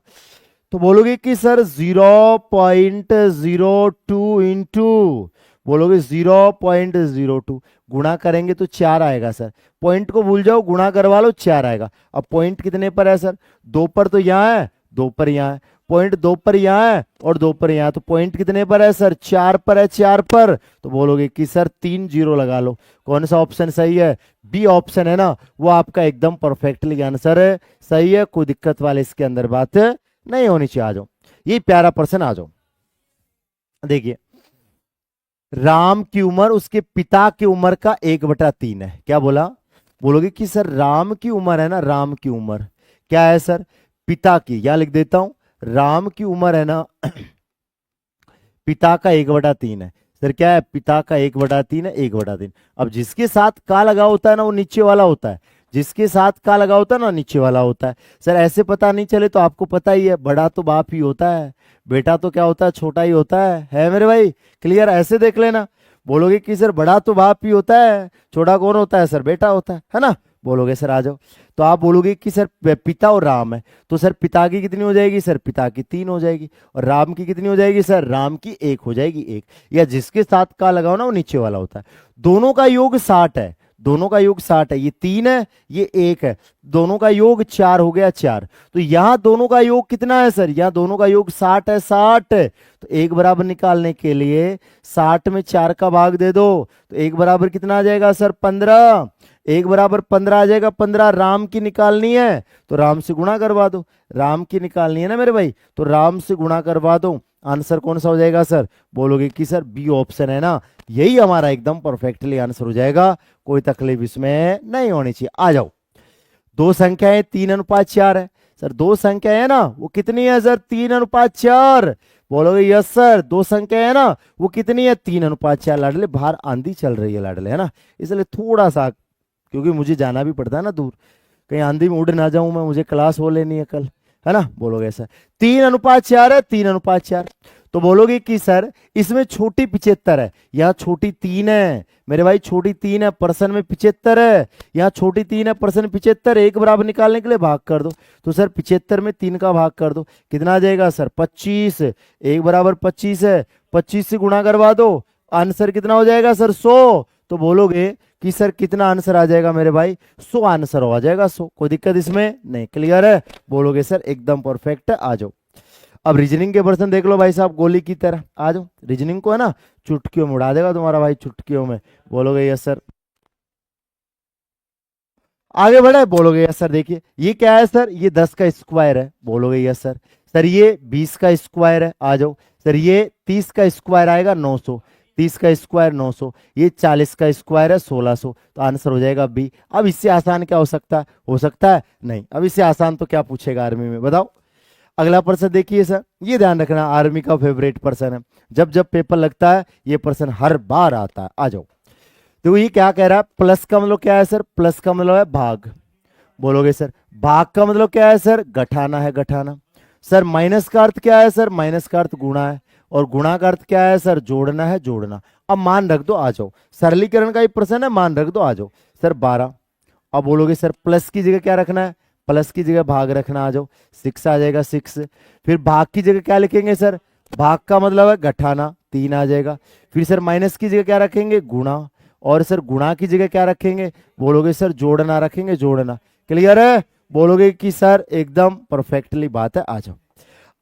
तो बोलोगे कि सर 0.02 इंटू, बोलोगे 0.02 गुणा करेंगे तो 4 आएगा सर। पॉइंट को भूल जाओ, गुणा करवा लो 4 आएगा। अब पॉइंट कितने पर है सर? 2 पर तो यहाँ है, 2 पर यहाँ है। पॉइंट 2 पर यहाँ है और 2 पर यहाँ, तो पॉइंट कितने पर है सर? 4 पर है, 4 पर। तो बोलोगे कि सर 3 0 लगा लो। कौन सा ऑप्शन सही है? बी ऑप्शन है ना, वो आपका एकदम परफेक्टली आंसर है, सही है, कोई दिक्कत वाले इसके अंदर बात नहीं होनी चाहिए। आ जाओ, ये प्यारा प्रश्न। आ जाओ देखिए, राम की उम्र उसके पिता की उम्र का 1/3 है। क्या बोला? बोलोगे कि सर राम की उम्र है ना, राम की उम्र क्या है सर? पिता की, या लिख देता हूं, राम की उम्र है ना पिता का 1/3 है सर। क्या है? पिता का 1/3 है, 1/3। अब जिसके साथ का लगा होता है ना वो नीचे वाला होता है, जिसके साथ का लगा होता है ना नीचे वाला होता है। सर ऐसे पता नहीं चले तो आपको पता ही है, बड़ा तो बाप ही होता है, बेटा तो क्या होता है? छोटा ही होता है मेरे भाई? क्लियर? ऐसे देख लेना। बोलोगे कि सर बड़ा तो बाप ही होता है, छोटा कौन होता है? सर बेटा होता है ना? बोलोगे सर आ जाओ। तो आप बोलोगे कि सर पिता और राम है, तो सर पिता की कितनी हो जाएगी सर? पिता की 3 हो जाएगी। और राम की कितनी हो जाएगी सर? राम की 1 हो जाएगी, 1। या जिसके साथ का लगाओ ना वो नीचे वाला होता है। दोनों का योग 60 है, दोनों का योग 60 है। ये 3 है, ये 1 है, दोनों का योग 4 हो गया, 4। तो यहां दोनों का योग कितना है सर? यहां दोनों का योग 60 है, 60। तो 1 बराबर निकालने के लिए 60 में 4 का भाग दे दो, तो 1 बराबर कितना आ जाएगा सर? 15। 1 बराबर 15 आ जाएगा। 15 राम की निकालनी है तो राम से गुणा करवा दो, राम की निकालनी है ना मेरे भाई, तो राम से गुणा करवा दो। आंसर कौन सा हो जाएगा सर? बोलोगे कि सर बी ऑप्शन है ना, यही हमारा एकदम परफेक्टली आंसर हो जाएगा, कोई तकलीफ इसमें नहीं होनी चाहिए। आ जाओ, 2 संख्याएं 3:4 है सर। 2 संख्या है ना वो कितनी है सर? 3:4। बोलोगे यस सर। 2 संख्या है ना वो कितनी है? 3:4। लाडले बाहर आंधी चल रही है लाडले, है ना, इसलिए थोड़ा सा, क्योंकि मुझे जाना भी पड़ता है ना दूर, कहीं आंधी में उड़ ना जाऊं मैं, मुझे क्लास हो लेनी है कल, है ना। बोलोगे सर 3:4 है, 3:4। तो बोलोगे कि सर इसमें छोटी 75 है, यहाँ छोटी 3 है मेरे भाई, छोटी 3 है, परसेंट में 75 है, यहाँ छोटी 3 है, परसेंट 75। 1 बराबर निकालने के लिए भाग कर दो, तो सर 75 में 3 का भाग कर दो, कितना आ जाएगा सर? 25। 1 बराबर 25 है, 25 से गुणा करवा दो, आंसर कितना हो जाएगा सर? 100। तो बोलोगे कि सर कितना आंसर आ जाएगा मेरे भाई? 100 आंसर आ जाएगा, 100। कोई दिक्कत इसमें नहीं? क्लियर है? बोलोगे सर एकदम परफेक्ट है। आ जाओ, अब रीजनिंग के प्रश्न देख लो भाई साहब, गोली की तरह। आ जाओ, रीजनिंग को है ना चुटकियों में उड़ा देगा तुम्हारा भाई, चुटकियों में। बोलोगे यस सर, आगे बढ़े? बोलोगे यस सर। देखिए ये क्या है सर? ये 10 का स्क्वायर है। बोलोगे यस सर। सर ये 20 का स्क्वायर है। आ जाओ सर, ये 30 का स्क्वायर आएगा 900, 30 का स्क्वायर 900, ये 40 का स्क्वायर है 1600। तो आंसर हो जाएगा बी। अब इससे आसान क्या हो सकता है? हो सकता है नहीं। अब इससे आसान तो क्या पूछेगा आर्मी में, बताओ। अगला पर्सन देखिए सर, ये ध्यान रखना आर्मी का फेवरेट पर्सन है, जब जब पेपर लगता है ये पर्सन हर बार आता है। आ जाओ, तो ये क्या कह रहा है, प्लस का मतलब क्या है सर, प्लस का मतलब है भाग, बोलोगे सर। भाग का मतलब क्या है सर, घटाना है, घटाना। सर माइनस का अर्थ क्या है सर, माइनस का अर्थ गुणा है, और गुणा का अर्थ क्या है सर, जोड़ना है, जोड़ना। अब मान रख दो, आ जाओ, सरलीकरण का ही प्रश्न है, मान रख दो, आ जाओ सर 12। अब बोलोगे सर प्लस की जगह क्या रखना है, प्लस की जगह भाग रखना, आ जाओ 6 आ जाएगा 6। फिर भाग की जगह क्या लिखेंगे सर, भाग का मतलब है घटाना, 3 आ जाएगा। फिर सर माइनस की जगह क्या रखेंगे, गुणा, और सर गुणा की जगह क्या रखेंगे, बोलोगे सर जोड़ना रखेंगे, जोड़ना। क्लियर है, बोलोगे कि सर एकदम परफेक्टली बात है। आ जाओ,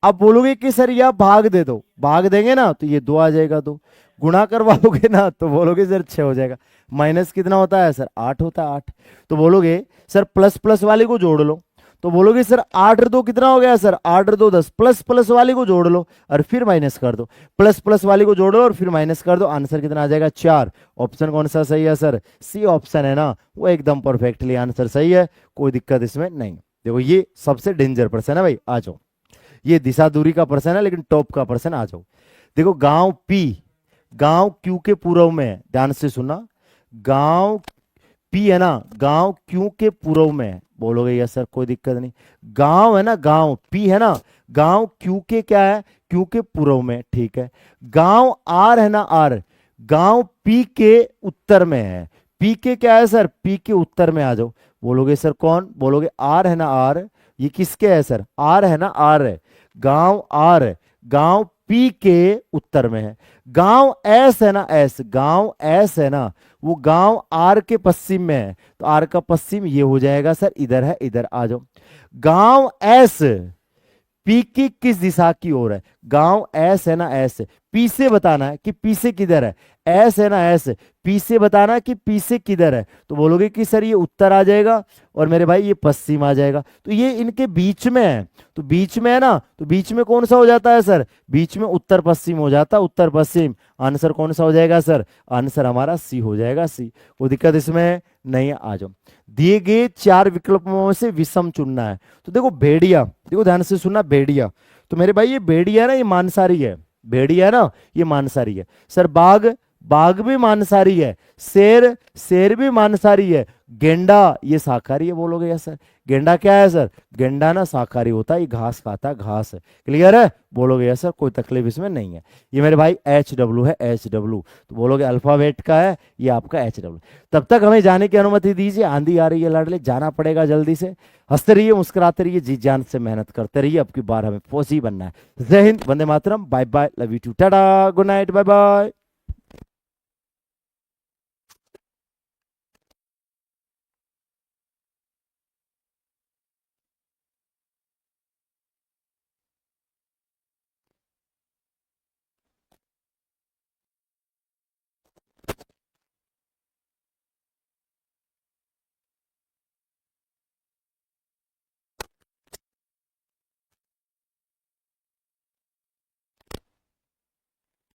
अब बोलोगे कि सर यह भाग दे दो, भाग देंगे ना तो ये 2 आ जाएगा, 2 गुणा करवाओगे ना तो बोलोगे सर 6 हो जाएगा। माइनस कितना होता है सर, 8 होता है, 8। तो बोलोगे सर प्लस प्लस वाले को जोड़ लो, तो बोलोगे सर 8 और 2 कितना हो गया सर, 8 और 2 10, प्लस प्लस वाले को जोड़ लो और फिर माइनस कर दो, प्लस प्लस वाले को जोड़ो और फिर माइनस कर दो, आंसर कितना आ जाएगा 4। ऑप्शन कौन सा सही है सर, सी ऑप्शन है ना, वो एकदम परफेक्टली आंसर सही है, कोई दिक्कत इसमें नहीं। देखो ये सबसे डेंजर पर्सन है भाई, आ जाओ, ये दिशा दूरी का पर्सन है लेकिन टॉप का पर्सन। आ जाओ, देखो गांव पी, गांव क्यू के पूर्व में है, ध्यान से सुनना, गांव पी है ना, गांव क्यू के पूर्व में है, बोलोगे यस सर कोई दिक्कत नहीं। गांव है ना, गांव पी है ना, गांव क्यू के क्या है, क्यू के पूर्व में, ठीक है। गांव आर है ना, आर, गांव पी के उत्तर में है, पी के क्या है सर, पी के उत्तर में। आ जाओ, बोलोगे सर कौन, बोलोगे आर है ना, आर, ये किसके है सर, आर है ना, आर है, गांव आर, गांव पी के उत्तर में है। गांव एस है ना, एस, गांव एस है ना, वो गांव आर के पश्चिम में है, तो आर का पश्चिम ये हो जाएगा सर, इधर है, इधर। आ जाओ, गांव एस पी की किस दिशा की ओर है, गांव एस है ना, एस, पी से बताना है कि पी से किधर है, एस है ना, एस, पी से बताना है कि पी से किधर है, तो बोलोगे कि सर ये उत्तर आ जाएगा और मेरे भाई ये पश्चिम आ जाएगा, तो ये इनके बीच में है, तो बीच में है ना, तो बीच में कौन सा हो जाता है सर, बीच में उत्तर पश्चिम हो जाता है, उत्तर पश्चिम। आंसर कौन सा हो जाएगा सर, आंसर हमारा सी हो जाएगा, सी, कोई दिक्कत इसमें नहीं। आ जाओ, दिए गए 4 विकल्पों में से विषम चुनना है, तो देखो भेड़िया, देखो ध्यान से सुनना, भेड़िया, तो मेरे भाई ये भेड़िया है ना, ये मांसाहारी है, भेड़िया है ना, ये मांसाहारी है। सर बाघ, बाघ भी मांसाहारी है। शेर, शेर भी मांसाहारी है। गेंडा ये शाकाहारी है, बोलोगे यस सर, गेंडा क्या है सर, गेंडा ना शाकाहारी होता है, ये घास खाता है, घास है। क्लियर है, बोलोगे यस सर, कोई तकलीफ इसमें नहीं है। ये मेरे भाई HW है, HW, तो बोलोगे अल्फाबेट का है ये आपका HW। तब तक हमें जाने की अनुमति दीजिए, आंधी आ रही है लाडले, जाना पड़ेगा जल्दी से। हंसते रहिए, मुस्कुराते रहिए, जी जान से मेहनत करते रहिए, अब की बार हमें फौजी बनना है। जय हिंद, वंदे मातरम, bye bye, love you too, tata, good night, bye bye.